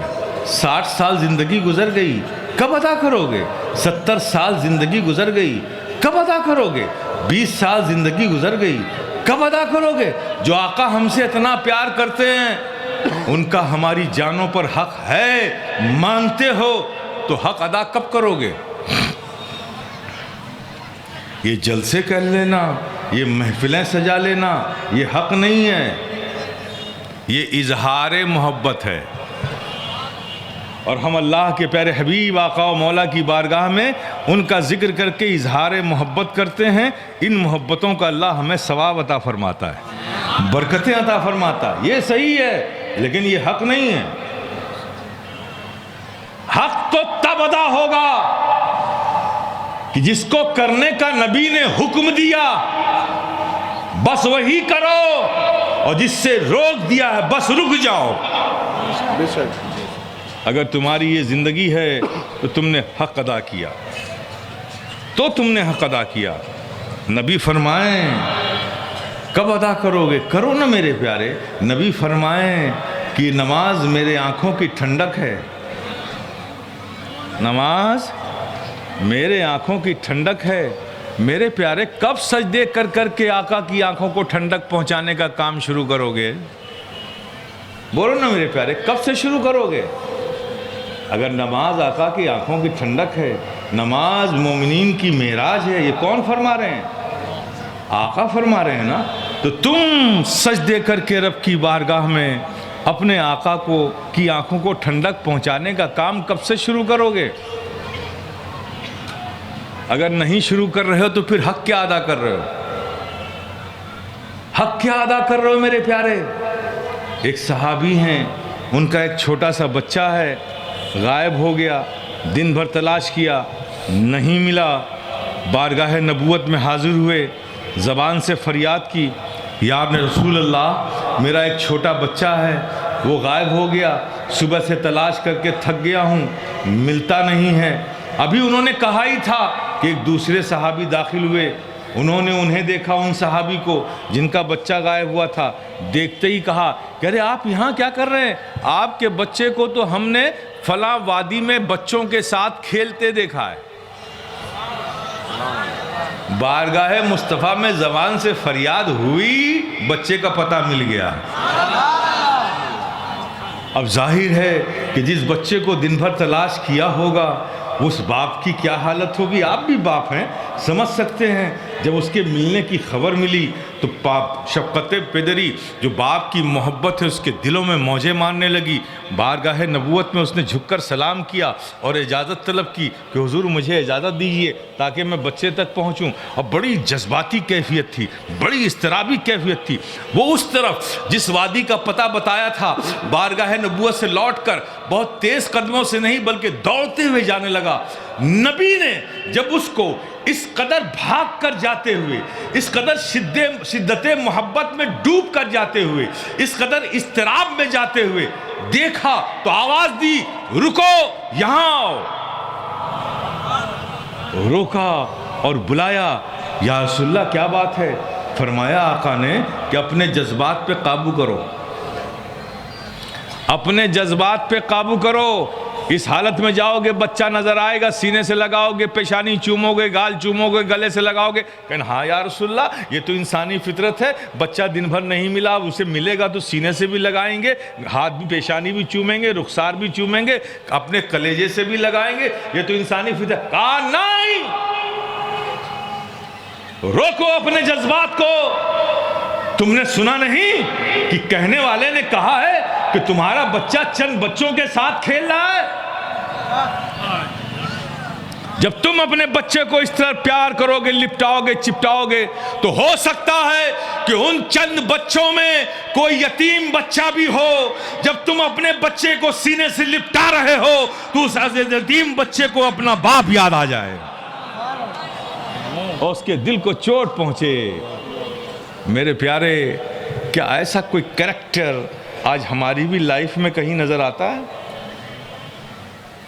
60 سال زندگی گزر گئی، کب ادا کرو گے؟ 70 سال زندگی گزر گئی، کب ادا کرو گے؟ 20 سال زندگی گزر گئی، کب ادا کرو گے؟ جو آقا ہم سے اتنا پیار کرتے ہیں ان کا ہماری جانوں پر حق ہے. مانتے ہو تو حق ادا کب کرو گے؟ یہ جلسے کر لینا، یہ محفلیں سجا لینا یہ حق نہیں ہے، یہ اظہار محبت ہے. اور ہم اللہ کے پیارے حبیب آقا و مولا کی بارگاہ میں ان کا ذکر کر کے اظہار محبت کرتے ہیں. ان محبتوں کا اللہ ہمیں ثواب عطا فرماتا ہے، برکتیں عطا فرماتا ہے. یہ صحیح ہے لیکن یہ حق نہیں ہے. حق تو تب ادا ہوگا کہ جس کو کرنے کا نبی نے حکم دیا بس وہی کرو، اور جس سے روک دیا ہے بس رک جاؤ. اگر تمہاری یہ زندگی ہے تو تم نے حق ادا کیا، تو تم نے حق ادا کیا۔ نبی فرمائیں کب ادا کرو گے؟ کرو نا میرے پیارے۔ نبی فرمائیں کہ نماز میرے آنکھوں کی ٹھنڈک ہے، نماز میرے آنکھوں کی ٹھنڈک ہے۔ میرے پیارے کب سجدے کر کر کے آقا کی آنکھوں کو ٹھنڈک پہنچانے کا کام شروع کرو گے؟ بولو نا میرے پیارے، کب سے شروع کرو گے؟ اگر نماز آقا کی آنکھوں کی ٹھنڈک ہے، نماز مومنین کی معراج ہے، یہ کون فرما رہے ہیں؟ آقا فرما رہے ہیں نا۔ تو تم سجدے کر کے رب کی بارگاہ میں اپنے آقا کی آنکھوں کو ٹھنڈک پہنچانے کا کام کب سے شروع کرو گے؟ اگر نہیں شروع کر رہے ہو تو پھر حق کیا ادا کر رہے ہو؟ حق کیا ادا کر رہے ہو میرے پیارے؟ ایک صحابی ہیں، ان کا ایک چھوٹا سا بچہ ہے، غائب ہو گیا، دن بھر تلاش کیا، نہیں ملا، بارگاہ نبوت میں حاضر ہوئے، زبان سے فریاد کی، یا رسول اللہ میرا ایک چھوٹا بچہ ہے، وہ غائب ہو گیا، صبح سے تلاش کر کے تھک گیا ہوں، ملتا نہیں ہے۔ ابھی انہوں نے کہا ہی تھا کہ ایک دوسرے صحابی داخل ہوئے، انہوں نے انہیں دیکھا، ان صحابی کو جن کا بچہ غائب ہوا تھا، دیکھتے ہی کہا کہ ارے آپ یہاں کیا کر رہے ہیں؟ آپ کے بچے کو تو ہم نے فلاں وادی میں بچوں کے ساتھ کھیلتے دیکھا ہے۔ بارگاہ مصطفیٰ میں زبان سے فریاد ہوئی، بچے کا پتہ مل گیا۔ اب ظاہر ہے کہ جس بچے کو دن بھر تلاش کیا ہوگا اس باپ کی کیا حالت ہوگی۔ آپ بھی باپ ہیں، سمجھ سکتے ہیں۔ جب اس کے ملنے کی خبر ملی تو شفقت پدری، جو باپ کی محبت ہے، اس کے دلوں میں موجیں مارنے لگی۔ بارگاہ نبوت میں اس نے جھک کر سلام کیا اور اجازت طلب کی کہ حضور مجھے اجازت دیجیے تاکہ میں بچے تک پہنچوں۔ اور بڑی جذباتی کیفیت تھی، بڑی اضطرابی کیفیت تھی۔ وہ اس طرف جس وادی کا پتہ بتایا تھا، بارگاہ نبوت سے لوٹ کر بہت تیز قدموں سے نہیں بلکہ دوڑتے ہوئے جانے لگا۔ نبی نے جب اس کو اس قدر بھاگ کر جاتے ہوئے، اس قدر شدت محبت میں ڈوب کر جاتے ہوئے، اس قدر اضطراب میں جاتے ہوئے دیکھا تو آواز دی، رکو یہاں آؤ۔ روکا اور بلایا، یا رسول اللہ کیا بات ہے؟ فرمایا آقا نے کہ اپنے جذبات پہ قابو کرو، اپنے جذبات پہ قابو کرو۔ اس حالت میں جاؤ گے، بچہ نظر آئے گا، سینے سے لگاؤ گے، پیشانی چومو گے، گال چومو گے، گلے سے لگاؤ گے، کہنا ہاں یا رسول اللہ یہ تو انسانی فطرت ہے، بچہ دن بھر نہیں ملا، اسے ملے گا تو سینے سے بھی لگائیں گے، ہاتھ بھی، پیشانی بھی چومیں گے، رخسار بھی چومیں گے، اپنے کلیجے سے بھی لگائیں گے، یہ تو انسانی فطرت۔ کہا نہیں، روکو اپنے جذبات کو۔ تم نے سنا نہیں کہ کہنے والے نے کہا ہے کہ تمہارا بچہ چند بچوں کے ساتھ کھیل رہا ہے؟ جب تم اپنے بچے کو اس طرح پیار کرو گے، لپٹاؤ گے، چپٹاؤ گے، تو ہو سکتا ہے کہ ان چند بچوں میں کوئی یتیم بچہ بھی ہو۔ جب تم اپنے بچے کو سینے سے لپٹا رہے ہو تو اس یتیم بچے کو اپنا باپ یاد آ جائے اور اس کے دل کو چوٹ پہنچے۔ میرے پیارے، کیا ایسا کوئی کریکٹر آج ہماری بھی لائف میں کہیں نظر آتا ہے؟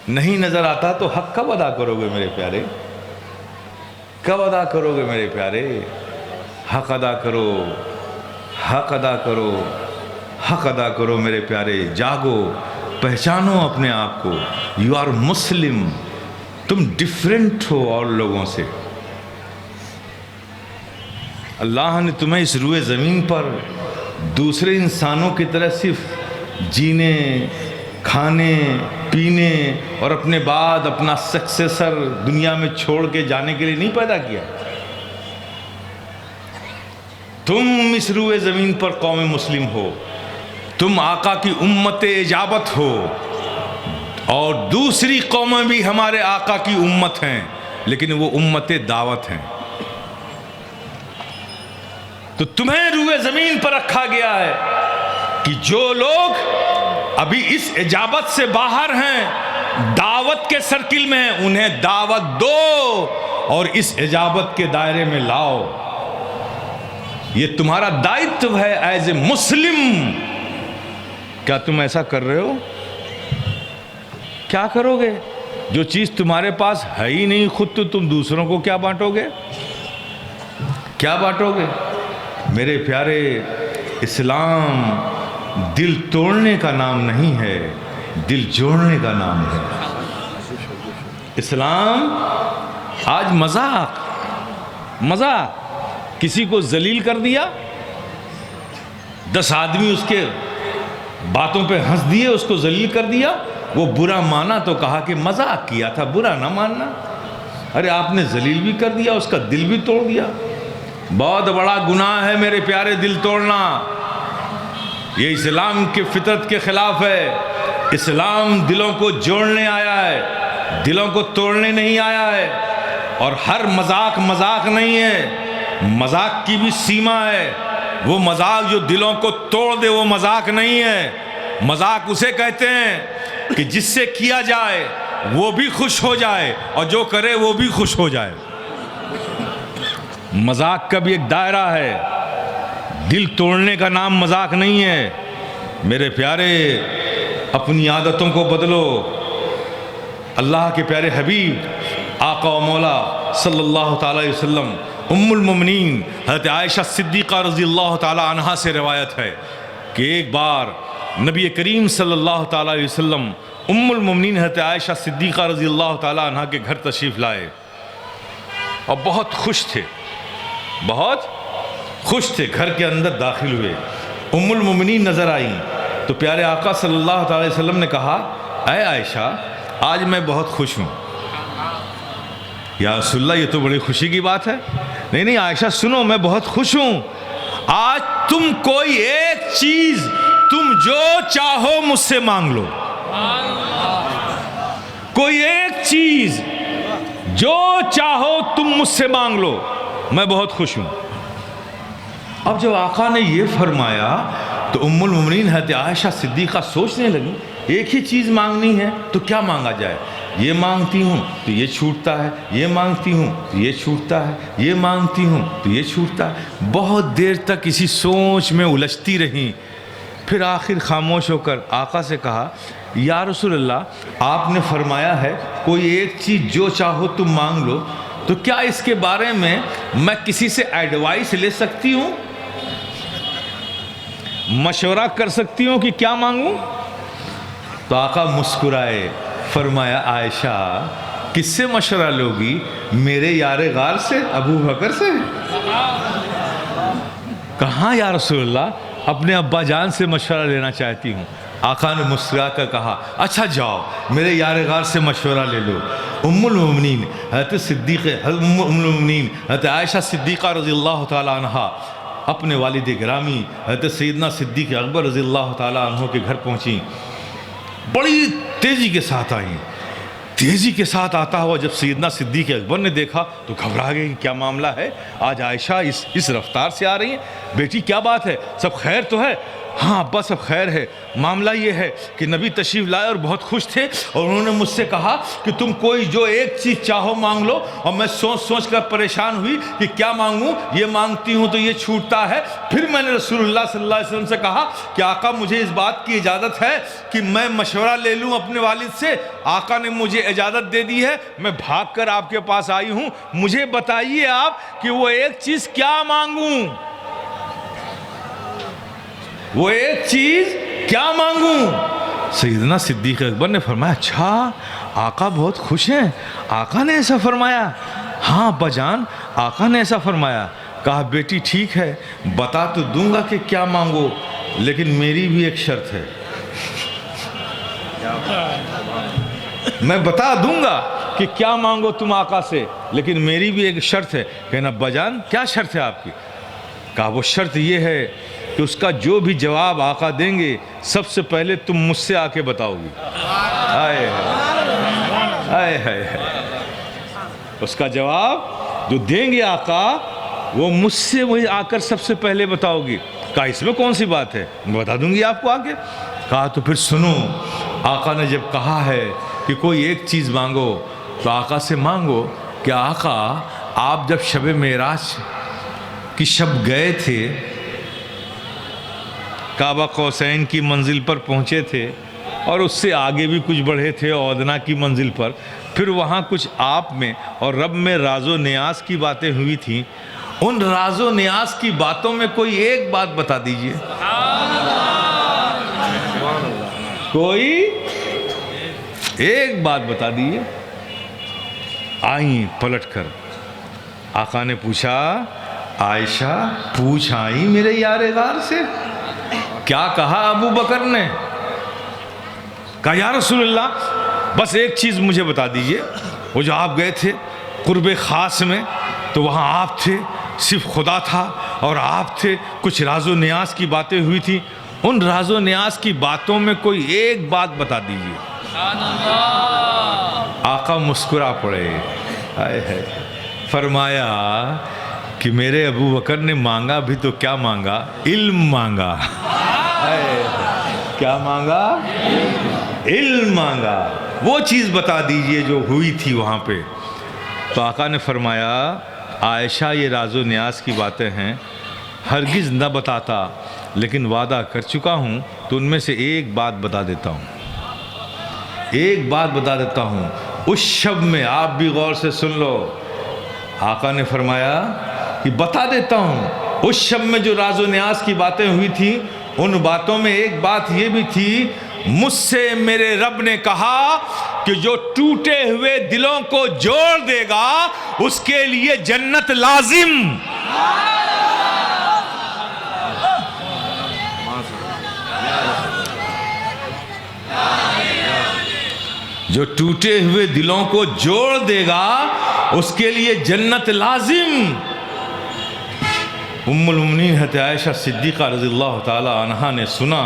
نہیں نظر آتا تو حق کب ادا کرو گے میرے پیارے؟ کب ادا کرو گے میرے پیارے؟ حق ادا کرو، حق ادا کرو، حق ادا کرو میرے پیارے۔ جاگو، پہچانو اپنے آپ کو۔ یو آر مسلم، تم ڈیفرنٹ ہو اور لوگوں سے۔ اللہ نے تمہیں اس روئے زمین پر دوسرے انسانوں کی طرح صرف جینے، کھانے، پینے اور اپنے بعد اپنا سکسیسر دنیا میں چھوڑ کے جانے کے لیے نہیں پیدا کیا۔ تم اس روئے زمین پر قوم مسلم ہو، تم آقا کی امت اجابت ہو، اور دوسری قومیں بھی ہمارے آقا کی امت ہیں لیکن وہ امت دعوت ہیں۔ تو تمہیں روئے زمین پر رکھا گیا ہے کہ جو لوگ ابھی اس اجابت سے باہر ہیں، دعوت کے سرکل میں ہیں، انہیں دعوت دو اور اس اجابت کے دائرے میں لاؤ۔ یہ تمہارا دائتو ہے ایز اے مسلم۔ کیا تم ایسا کر رہے ہو؟ کیا کرو گے؟ جو چیز تمہارے پاس ہے ہی نہیں خود تو تم دوسروں کو کیا بانٹو گے؟ کیا بانٹو گے؟ میرے پیارے، اسلام دل توڑنے کا نام نہیں ہے، دل جوڑنے کا نام ہے۔ اسلام آج مذاق کسی کو ذلیل کر دیا، 10 آدمی اس کے باتوں پہ ہنس دیے، اس کو ذلیل کر دیا، وہ برا مانا تو کہا کہ مذاق کیا تھا، برا نہ ماننا۔ ارے آپ نے ذلیل بھی کر دیا، اس کا دل بھی توڑ دیا۔ بہت بڑا گناہ ہے میرے پیارے دل توڑنا، یہ اسلام کی فطرت کے خلاف ہے۔ اسلام دلوں کو جوڑنے آیا ہے، دلوں کو توڑنے نہیں آیا ہے۔ اور ہر مذاق نہیں ہے، مذاق کی بھی سیما ہے۔ وہ مذاق جو دلوں کو توڑ دے وہ مذاق نہیں ہے۔ مذاق اسے کہتے ہیں کہ جس سے کیا جائے وہ بھی خوش ہو جائے اور جو کرے وہ بھی خوش ہو جائے۔ مذاق کا بھی ایک دائرہ ہے، دل توڑنے کا نام مذاق نہیں ہے۔ میرے پیارے، اپنی عادتوں کو بدلو۔ اللہ کے پیارے حبیب آقا و مولا صلی اللہ تعالی علیہ وسلم، ام المومنین حضرت عائشہ صدیقہ رضی اللہ تعالی عنہا سے روایت ہے کہ ایک بار نبی کریم صلی اللہ تعالی علیہ وسلم ام المومنین حضرت عائشہ صدیقہ رضی اللہ تعالی عنہا کے گھر تشریف لائے اور بہت خوش تھے، گھر کے اندر داخل ہوئے۔ ام المومنین نظر آئیں تو پیارے آقا صلی اللہ تعالی علیہ وسلم نے کہا، اے عائشہ آج میں بہت خوش ہوں۔ یا رسول اللہ یہ تو بڑی خوشی کی بات ہے۔ نہیں عائشہ سنو، میں بہت خوش ہوں، آج تم کوئی ایک چیز تم جو چاہو مجھ سے مانگ لو، کوئی ایک چیز جو چاہو تم مجھ سے مانگ لو، میں بہت خوش ہوں۔ اب جب آقا نے یہ فرمایا تو ام المومنین حضرت عائشہ صدیقہ سوچنے لگی، ایک ہی چیز مانگنی ہے تو کیا مانگا جائے؟ یہ مانگتی ہوں تو یہ چھوٹتا ہے، یہ مانگتی ہوں تو یہ چھوٹتا ہے، یہ مانگتی ہوں تو یہ چھوٹتا ہے۔ بہت دیر تک اسی سوچ میں الجھتی رہیں، پھر آخر خاموش ہو کر آقا سے کہا، یا رسول اللہ آپ نے فرمایا ہے کوئی ایک چیز جو چاہو تم مانگ لو، تو کیا اس کے بارے میں کسی سے ایڈوائس لے سکتی ہوں، مشورہ کر سکتی ہوں کہ کیا مانگوں؟ تو آقا مسکرائے، فرمایا عائشہ کس سے مشورہ لوگی؟ میرے یار غار سے، ابو بکر سے؟ کہاں یا رسول اللہ، اپنے ابا جان سے مشورہ لینا چاہتی ہوں۔ آقا نے مسکرا کر کہا، اچھا جاؤ میرے یار غار سے مشورہ لے لو۔ ام المومنین حضرت عائشہ صدیقہ رضی اللہ تعالی عنہا اپنے والد گرامی حضرت سیدنا صدیق اکبر رضی اللہ تعالی عنہ کے گھر پہنچیں، بڑی تیزی کے ساتھ آئیں۔ تیزی کے ساتھ آتا ہوا جب سیدنا صدیق اکبر نے دیکھا تو گھبرا گئے کہ کیا معاملہ ہے، آج عائشہ اس رفتار سے آ رہی ہیں، بیٹی کیا بات ہے، سب خیر تو ہے؟ ہاں ابا سب خیر ہے، معاملہ یہ ہے کہ نبی تشریف لائے اور بہت خوش تھے اور انہوں نے مجھ سے کہا کہ تم کوئی جو ایک چیز چاہو مانگ لو، اور میں سوچ کر پریشان ہوئی کہ کیا مانگوں، یہ مانگتی ہوں تو یہ چھوٹتا ہے۔ پھر میں نے رسول اللہ صلی اللہ علیہ وسلم سے کہا کہ آقا مجھے اس بات کی اجازت ہے کہ میں مشورہ لے لوں اپنے والد سے۔ آقا نے مجھے اجازت دے دی ہے، میں بھاگ کر آپ کے پاس آئی ہوں، مجھے بتائیے آپ کہ وہ ایک چیز کیا مانگوں، وہ ایک چیز کیا مانگوں؟ سیدنا صدیق اکبر نے فرمایا، اچھا آقا بہت خوش ہیں، آقا نے ایسا فرمایا؟ ہاں ابا جان آقا نے ایسا فرمایا۔ کہا بیٹی ٹھیک ہے، بتا تو دوں گا کہ کیا مانگو، لیکن میری بھی ایک شرط ہے۔ میں بتا دوں گا کہ کیا مانگو تم آقا سے، لیکن میری بھی ایک شرط ہے۔ کہنا ابا جان کیا شرط ہے آپ کی؟ کہا وہ شرط یہ ہے کہ اس کا جو بھی جواب آقا دیں گے سب سے پہلے تم مجھ سے آ کے بتاؤ گی۔ اس کا جواب جو دیں گے آقا وہ مجھ سے وہی آ کر سب سے پہلے بتاؤ گی۔ کہا اس میں کون سی بات ہے، میں بتا دوں گی آپ کو آگے۔ کہا تو پھر سنو، آقا نے جب کہا ہے کہ کوئی ایک چیز مانگو تو آقا سے مانگو کہ آقا آپ جب شب معراج کی شب گئے تھے، کعبہ قوسین کی منزل پر پہنچے تھے، اور اس سے آگے بھی کچھ بڑھے تھے عودنا کی منزل پر. پھر وہاں کچھ آپ میں اور رب میں راز و نیاز کی باتیں ہوئی تھیں. ان راز و نیاز کی باتوں میں کوئی ایک بات بتا دیجئے, کوئی ایک بات بتا دیجئے. آئیں پلٹ کر, آقا نے پوچھا عائشہ پوچھ آئیں میرے یار غار سے, کیا کہا ابو بکر نے؟ کہا یا رسول اللہ بس ایک چیز مجھے بتا دیجئے, وہ جو آپ گئے تھے قرب خاص میں تو وہاں آپ تھے, صرف خدا تھا اور آپ تھے, کچھ راز و نیاز کی باتیں ہوئی تھی, ان راز و نیاز کی باتوں میں کوئی ایک بات بتا دیجئے. آقا مسکرا پڑے, فرمایا کہ میرے ابو بکر نے مانگا بھی تو کیا مانگا, علم مانگا. کیا مانگا؟ علم مانگا. وہ چیز بتا دیجئے جو ہوئی تھی وہاں پہ. تو آقا نے فرمایا عائشہ یہ راز و نیاز کی باتیں ہیں, ہرگز نہ بتاتا, لیکن وعدہ کر چکا ہوں تو ان میں سے ایک بات بتا دیتا ہوں, ایک بات بتا دیتا ہوں. اس شب میں آپ بھی غور سے سن لو. آقا نے فرمایا کہ بتا دیتا ہوں, اس شب میں جو راز و نیاز کی باتیں ہوئی تھی ان باتوں میں ایک بات یہ بھی تھی, مجھ سے میرے رب نے کہا کہ جو ٹوٹے ہوئے دلوں کو جوڑ دے گا اس کے لیے جنت لازم. جو ٹوٹے ہوئے دلوں کو جوڑ دے گا اس کے لیے جنت لازم. ام المؤمنین حضرت عائشہ صدیقہ رضی اللہ تعالی عنہا نے سنا,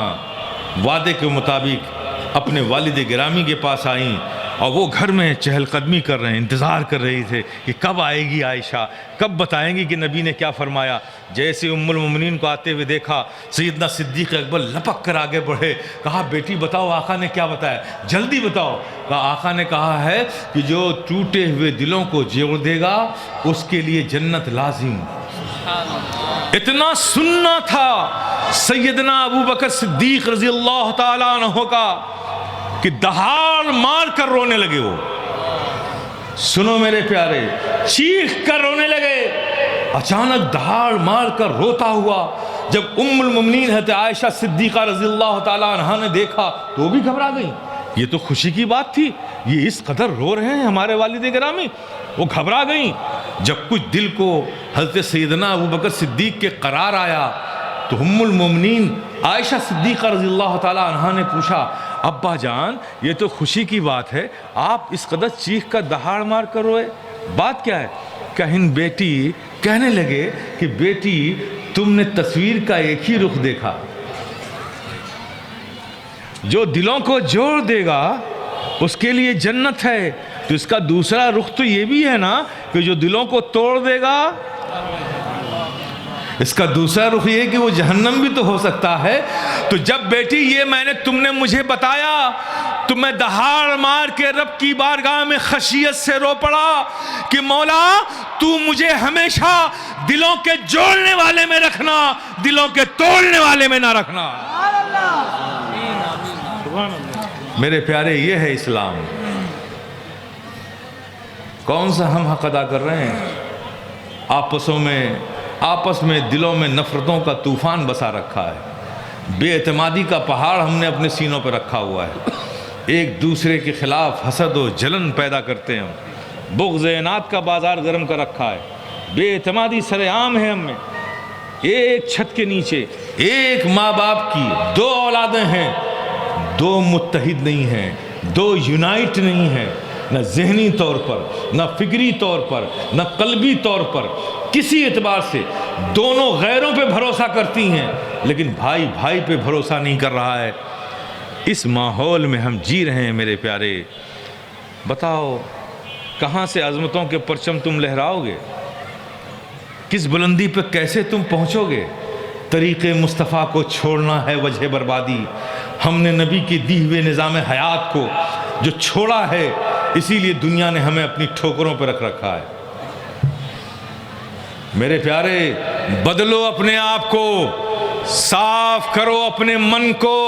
وعدے کے مطابق اپنے والد گرامی کے پاس آئیں اور وہ گھر میں چہل قدمی کر رہے ہیں, انتظار کر رہی تھے کہ کب آئے گی عائشہ, کب بتائیں گی کہ نبی نے کیا فرمایا. جیسے ام المؤمنین کو آتے ہوئے دیکھا سیدنا صدیق اکبر لپک کر آگے بڑھے, کہا بیٹی بتاؤ آقا نے کیا بتایا, جلدی بتاؤ. کہا آقا نے کہا ہے کہ جو ٹوٹے ہوئے دلوں کو جوڑ دے گا اس کے لیے جنت لازم. اتنا سننا تھا سیدنا ابو بکر صدیق رضی اللہ تعالیٰ عنہ کا کہ دہاڑ مار کر رونے لگے. وہ سنو میرے پیارے, چیخ کر رونے لگے. اچانک دہاڑ مار کر روتا ہوا جب ام المؤمنین حضرت عائشہ صدیقہ رضی اللہ تعالیٰ عنہا نے دیکھا تو وہ بھی گھبرا گئی. یہ تو خوشی کی بات تھی, یہ اس قدر رو رہے ہیں ہمارے والد گرامی. وہ گھبرا گئیں. جب کچھ دل کو حضرت سیدنا ابو بکر صدیق کے قرار آیا تو ام المؤمنین عائشہ صدیقہ رضی اللہ تعالی عنہا نے پوچھا ابا جان یہ تو خوشی کی بات ہے, آپ اس قدر چیخ کر دہاڑ مار کر روئے, بات کیا ہے؟ کہیں بیٹی کہنے لگے کہ بیٹی تم نے تصویر کا ایک ہی رخ دیکھا, جو دلوں کو جوڑ دے گا اس کے لیے جنت ہے, تو اس کا دوسرا رخ تو یہ بھی ہے نا کہ جو دلوں کو توڑ دے گا اس کا دوسرا رخ یہ کہ وہ جہنم بھی تو ہو سکتا ہے. تو جب بیٹی یہ میں نے تم نے مجھے بتایا تو میں دہاڑ مار کے رب کی بارگاہ میں خشیت سے رو پڑا کہ مولا تو مجھے ہمیشہ دلوں کے جوڑنے والے میں رکھنا, دلوں کے توڑنے والے میں نہ رکھنا. میرے پیارے یہ ہے اسلام. کون سا ہم حق ادا کر رہے ہیں؟ آپس میں دلوں میں نفرتوں کا طوفان بسا رکھا ہے, بے اعتمادی کا پہاڑ ہم نے اپنے سینوں پہ رکھا ہوا ہے, ایک دوسرے کے خلاف حسد و جلن پیدا کرتے ہیں, بغض اناد کا بازار گرم کر رکھا ہے, بے اعتمادی سر عام ہے ہم میں. ایک چھت کے نیچے ایک ماں باپ کی دو اولادیں ہیں, دو متحد نہیں ہیں, دو یونائٹ نہیں ہیں, نہ ذہنی طور پر, نہ فکری طور پر, نہ قلبی طور پر, کسی اعتبار سے دونوں غیروں پہ بھروسہ کرتی ہیں لیکن بھائی بھائی پہ بھروسہ نہیں کر رہا ہے. اس ماحول میں ہم جی رہے ہیں میرے پیارے. بتاؤ کہاں سے عظمتوں کے پرچم تم لہراؤ گے, کس بلندی پہ کیسے تم پہنچو گے؟ طریق مصطفیٰ کو چھوڑنا ہے وجہ بربادی. ہم نے نبی کی دی ہوئے نظام حیات کو جو چھوڑا ہے اسی لیے دنیا نے ہمیں اپنی ٹھوکروں پہ رکھ رکھا ہے. میرے پیارے بدلو اپنے آپ کو, صاف کرو اپنے من کو,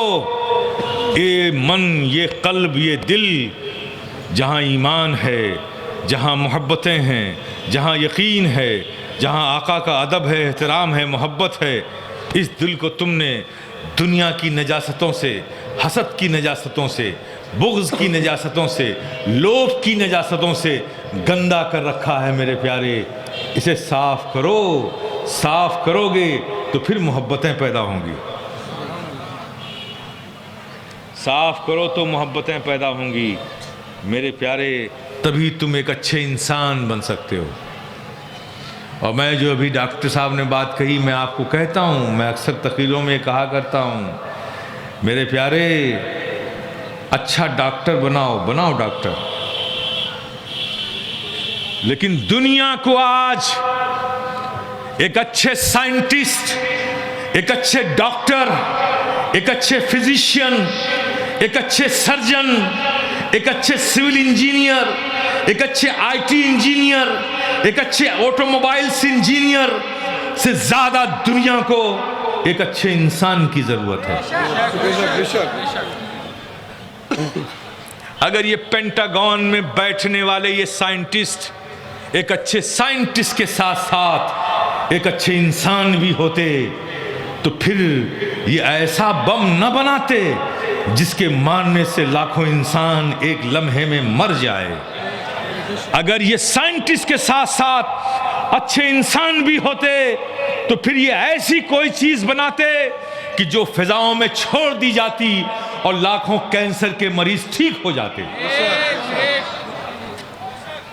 یہ من، یہ قلب، یہ دل جہاں ایمان ہے، جہاں محبتیں ہیں، جہاں یقین ہے، جہاں آقا کا ادب ہے، احترام ہے، محبت ہے، اس دل کو تم نے دنیا کی نجاستوں سے، حسد کی نجاستوں سے، بغض کی نجاستوں سے، لوبھ کی نجاستوں سے گندا کر رکھا ہے میرے پیارے۔ اسے صاف کرو، صاف کرو گے تو پھر محبتیں پیدا ہوں گی، صاف کرو تو محبتیں پیدا ہوں گی میرے پیارے، تبھی تم ایک اچھے انسان بن سکتے ہو۔ اور میں جو ابھی ڈاکٹر صاحب نے بات کہی، میں آپ کو کہتا ہوں، میں اکثر تقریروں میں کہا کرتا ہوں، میرے پیارے اچھا ڈاکٹر بناؤ ڈاکٹر، لیکن دنیا کو آج ایک اچھے سائنٹسٹ، ایک اچھے ڈاکٹر، ایک اچھے فزیشین، ایک اچھے سرجن، ایک اچھے سول انجینئر، ایک اچھے آئی ٹی انجینئر، ایک اچھے آٹو موبائلس انجینئر سے زیادہ دنیا کو ایک اچھے انسان کی ضرورت ہے۔ بے شک۔ اگر یہ پینٹاگون میں بیٹھنے والے یہ سائنٹسٹ ایک اچھے سائنٹسٹ کے ساتھ ساتھ ایک اچھے انسان بھی ہوتے تو پھر یہ ایسا بم نہ بناتے جس کے مارنے سے لاکھوں انسان ایک لمحے میں مر جائے۔ اگر یہ سائنٹسٹ کے ساتھ ساتھ اچھے انسان بھی ہوتے تو پھر یہ ایسی کوئی چیز بناتے کہ جو فضاؤں میں چھوڑ دی جاتی اور لاکھوں کینسر کے مریض ٹھیک ہو جاتے۔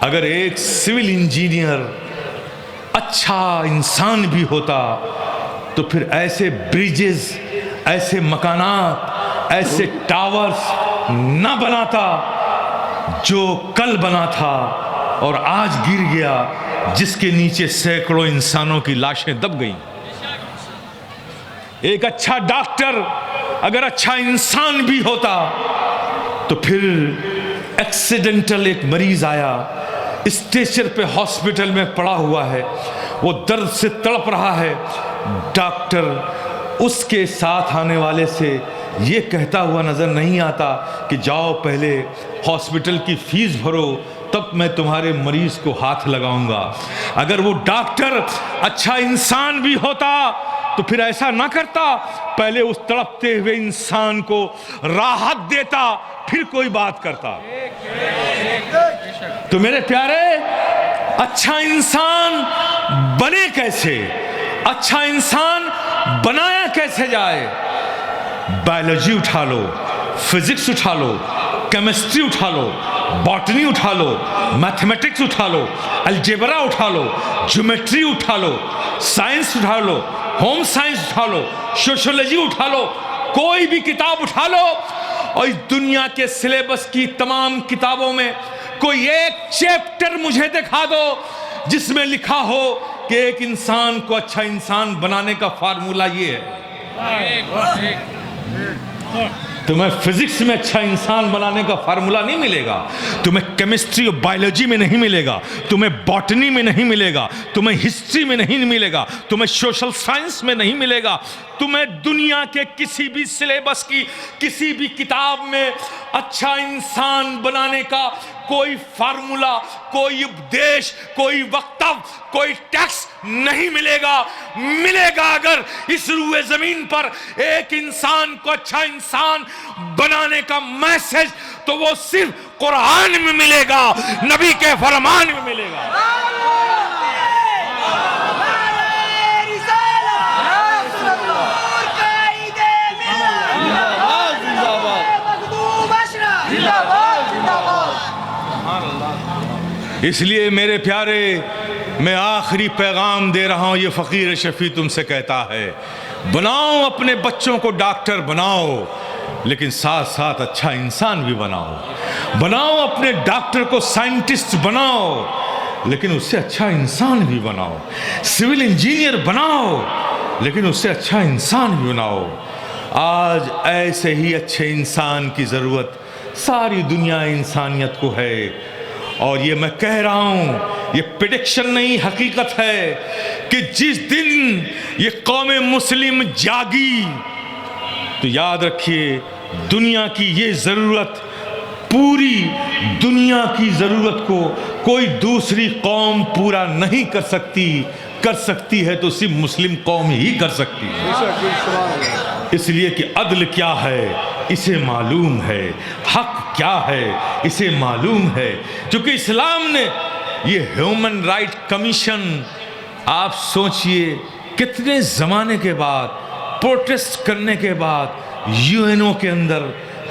اگر ایک سول انجینئر اچھا انسان بھی ہوتا تو پھر ایسے بریجز، ایسے مکانات، ایسے ٹاورز نہ بناتا جو کل بنا تھا اور آج گر گیا، جس کے نیچے سینکڑوں انسانوں کی لاشیں دب گئیں۔ ایک اچھا ڈاکٹر اگر اچھا انسان بھی ہوتا تو پھر ایکسیڈنٹل ایک مریض آیا، اسٹریچر پہ ہاسپٹل میں پڑا ہوا ہے، وہ درد سے تڑپ رہا ہے، ڈاکٹر اس کے ساتھ آنے والے سے یہ کہتا ہوا نظر نہیں آتا کہ جاؤ پہلے ہاسپٹل کی فیس بھرو تب میں تمہارے مریض کو ہاتھ لگاؤں گا۔ اگر وہ ڈاکٹر اچھا انسان بھی ہوتا تو پھر ایسا نہ کرتا، پہلے اس تڑپتے ہوئے انسان کو راحت دیتا پھر کوئی بات کرتا۔ تو میرے پیارے اچھا انسان بنے کیسے؟ اچھا انسان بنایا کیسے جائے؟ بایولوجی اٹھا لو، فزکس اٹھا لو، کیمسٹری اٹھا لو، باٹنی اٹھا لو، میتھمیٹکس اٹھا لو، الجبرا اٹھا لو، جیومیٹری اٹھا لو، سائنس اٹھا لو، ہوم سائنس اٹھا لو، سوشولوجی اٹھا لو، کوئی بھی کتاب اٹھا لو اور اس دنیا کے سلیبس کی تمام کتابوں میں کوئی ایک چیپٹر مجھے دکھا دو جس میں لکھا ہو کہ ایک انسان کو اچھا انسان بنانے کا فارمولا یہ ہے۔ تمہیں فزکس میں اچھا انسان بنانے کا فارمولا نہیں ملے گا، تمہیں کیمسٹری اور بایولوجی میں نہیں ملے گا، تمہیں باٹنی میں نہیں ملے گا، تمہیں ہسٹری میں نہیں ملے گا، تمہیں سوشل سائنس میں نہیں ملے گا، تمہیں دنیا کے کسی بھی سلیبس کی کسی بھی کتاب میں اچھا انسان بنانے کا کوئی فارمولا، کوئی اپدیش، کوئی وقتب، کوئی ٹیکسٹ نہیں ملے گا۔ ملے گا اگر اس روئے زمین پر ایک انسان کو اچھا انسان بنانے کا میسج تو وہ صرف قرآن میں ملے گا، نبی کے فرمان میں ملے گا۔ اس لیے میرے پیارے میں آخری پیغام دے رہا ہوں، یہ فقیر شفیع تم سے کہتا ہے، بناؤ اپنے بچوں کو ڈاکٹر بناؤ لیکن ساتھ ساتھ اچھا انسان بھی بناؤ، بناؤ اپنے ڈاکٹر کو سائنٹسٹ بناؤ لیکن اس سے اچھا انسان بھی بناؤ، سول انجینئر بناؤ لیکن اس سے اچھا انسان بھی بناؤ۔ آج ایسے ہی اچھے انسان کی ضرورت ساری دنیا انسانیت کو ہے، اور یہ میں کہہ رہا ہوں، یہ پریڈکشن نہیں، حقیقت ہے کہ جس دن یہ قوم مسلم جاگی تو یاد رکھیے دنیا کی یہ ضرورت، پوری دنیا کی ضرورت کو کوئی دوسری قوم پورا نہیں کر سکتی ہے تو صرف مسلم قوم ہی کر سکتی ہے۔ اس لیے کہ عدل کیا ہے اسے معلوم ہے، حق کیا ہے اسے معلوم ہے، چونکہ اسلام نے یہ ہیومن رائٹ کمیشن، آپ سوچئے کتنے زمانے کے بعد، پروٹیسٹ کرنے کے بعد یو این او کے اندر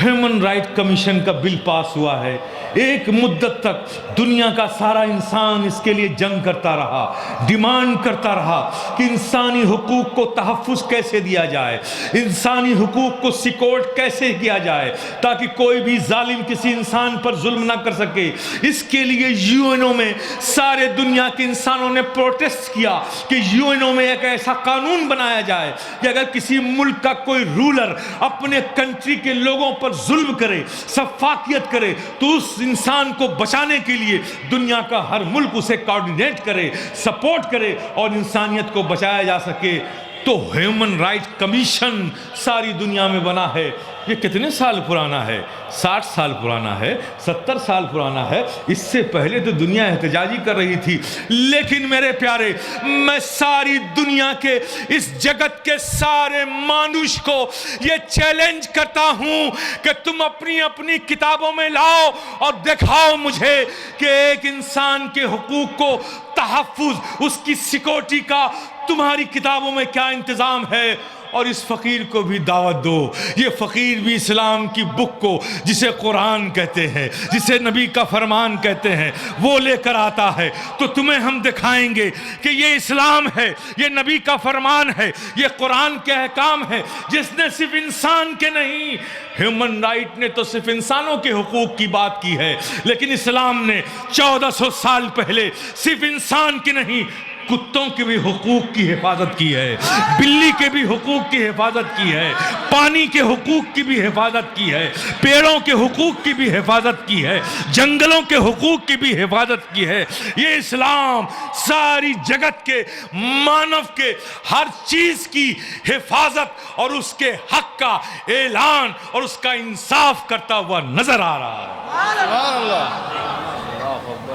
ہیومن رائٹ کمیشن کا بل پاس ہوا ہے۔ ایک مدت تک دنیا کا سارا انسان اس کے لیے جنگ کرتا رہا، ڈیمانڈ کرتا رہا کہ انسانی حقوق کو تحفظ کیسے دیا جائے، انسانی حقوق کو سیکورڈ کیسے کیا جائے تاکہ کوئی بھی ظالم کسی انسان پر ظلم نہ کر سکے۔ اس کے لیے یو این او میں سارے دنیا کے انسانوں نے پروٹیسٹ کیا کہ یو این او میں ایک ایسا قانون بنایا جائے کہ اگر کسی ملک کا کوئی رولر اپنے کنٹری کے لوگوں پر ظلم کرے، سفاکیت کرے، تو اس انسان کو بچانے کے لیے دنیا کا ہر ملک اسے کوارڈینیٹ کرے، سپورٹ کرے اور انسانیت کو بچایا جا سکے۔ تو ہیومن رائٹ کمیشن ساری دنیا میں بنا ہے۔ یہ کتنے سال پرانا ہے؟ 60 سال پرانا ہے، 70 سال پرانا ہے۔ اس سے پہلے تو دنیا احتجاجی کر رہی تھی۔ لیکن میرے پیارے، میں ساری دنیا کے اس جگت کے سارے مانوش کو یہ چیلنج کرتا ہوں کہ تم اپنی اپنی کتابوں میں لاؤ اور دکھاؤ مجھے کہ ایک انسان کے حقوق کو تحفظ، اس کی سیکورٹی کا تمہاری کتابوں میں کیا انتظام ہے۔ اور اس فقیر کو بھی دعوت دو۔ یہ فقیر بھی اسلام کی بک کو، جسے قرآن کہتے ہیں، جسے نبی کا فرمان کہتے ہیں، وہ لے کر آتا ہے۔ تو تمہیں ہم دکھائیں گے کہ یہ اسلام ہے، یہ نبی کا فرمان ہے، یہ قرآن کے احکام ہے، جس نے صرف انسان کے نہیں، ہیومن رائٹ نے تو صرف انسانوں کے حقوق کی بات کی ہے، لیکن اسلام نے 1400 سال پہلے صرف انسان کی نہیں، کتوں کے بھی حقوق کی حفاظت کی ہے، بلی کے بھی حقوق کی حفاظت کی ہے، پانی کے حقوق کی بھی حفاظت کی ہے، پیڑوں کے حقوق کی بھی حفاظت کی ہے، جنگلوں کے حقوق کی بھی حفاظت کی ہے۔ یہ اسلام ساری جگت کے، مانو کے ہر چیز کی حفاظت اور اس کے حق کا اعلان اور اس کا انصاف کرتا ہوا نظر آ رہا ہے۔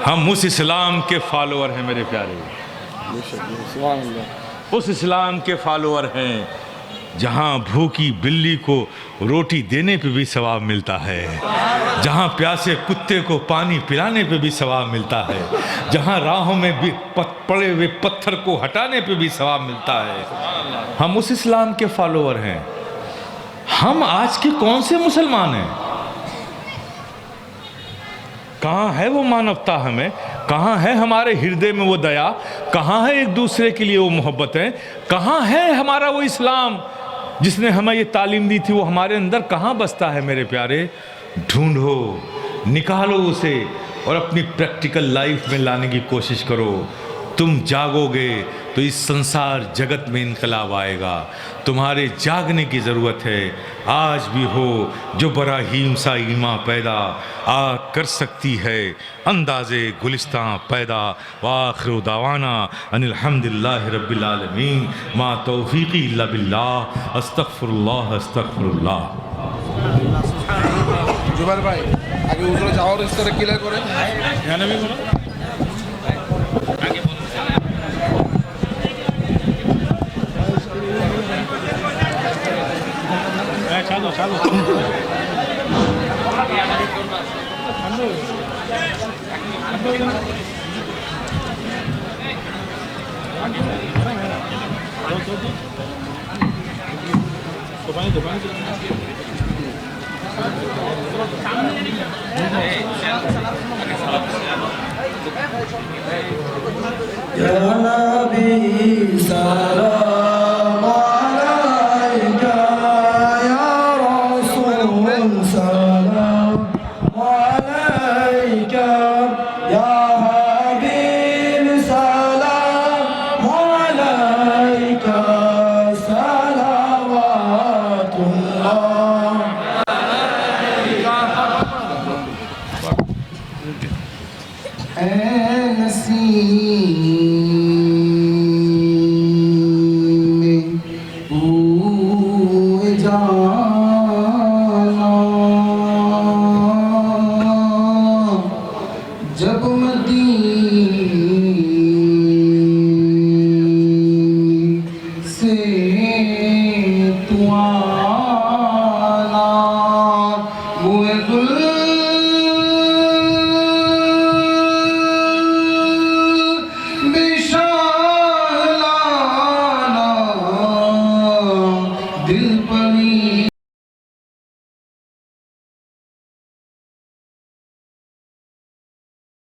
ہم اس اسلام کے فالوور ہیں میرے پیارے، اس اسلام کے فالوور ہیں جہاں بھوکی بلی کو روٹی دینے پہ بھی ثواب ملتا ہے، جہاں پیاسے کتے کو پانی پلانے پہ بھی ثواب ملتا ہے، جہاں راہوں میں بھی پڑے ہوئے پتھر کو ہٹانے پہ بھی ثواب ملتا ہے۔ ہم اس اسلام کے فالوور ہیں۔ ہم آج کے کون سے مسلمان ہیں؟ کہاں ہے وہ مانوتا ہمیں؟ کہاں ہے ہمارے ہردے میں وہ دیا؟ کہاں ہے ایک دوسرے کے لیے وہ محبتیں؟ کہاں ہے ہمارا وہ اسلام جس نے ہمیں یہ تعلیم دی تھی؟ وہ ہمارے اندر کہاں بستا ہے میرے پیارے؟ ڈھونڈو، نکالو اسے اور اپنی پریکٹیکل لائف میں لانے کی کوشش کرو۔ تم جاگو گے تو اس سنسار جگت میں انقلاب آئے گا۔ تمہارے جاگنے کی ضرورت ہے۔ آج بھی ہو جو براہیم سا ایماں پیدا آ کر سکتی ہے اندازے گلستان پیدا۔ وآخر دعوانا ان الحمدللہ رب العالمین، ما توفیقی الا باللہ، استغفر اللہ استغفر اللہ۔ জুবাইর ভাই আগে উজরে যাওয়ার ইস্তারে ক্লিয়ার করে। Ya Nabi salam alaika, ya Rasul salam alaika, ya Habib salam alaika, salawatullah. سین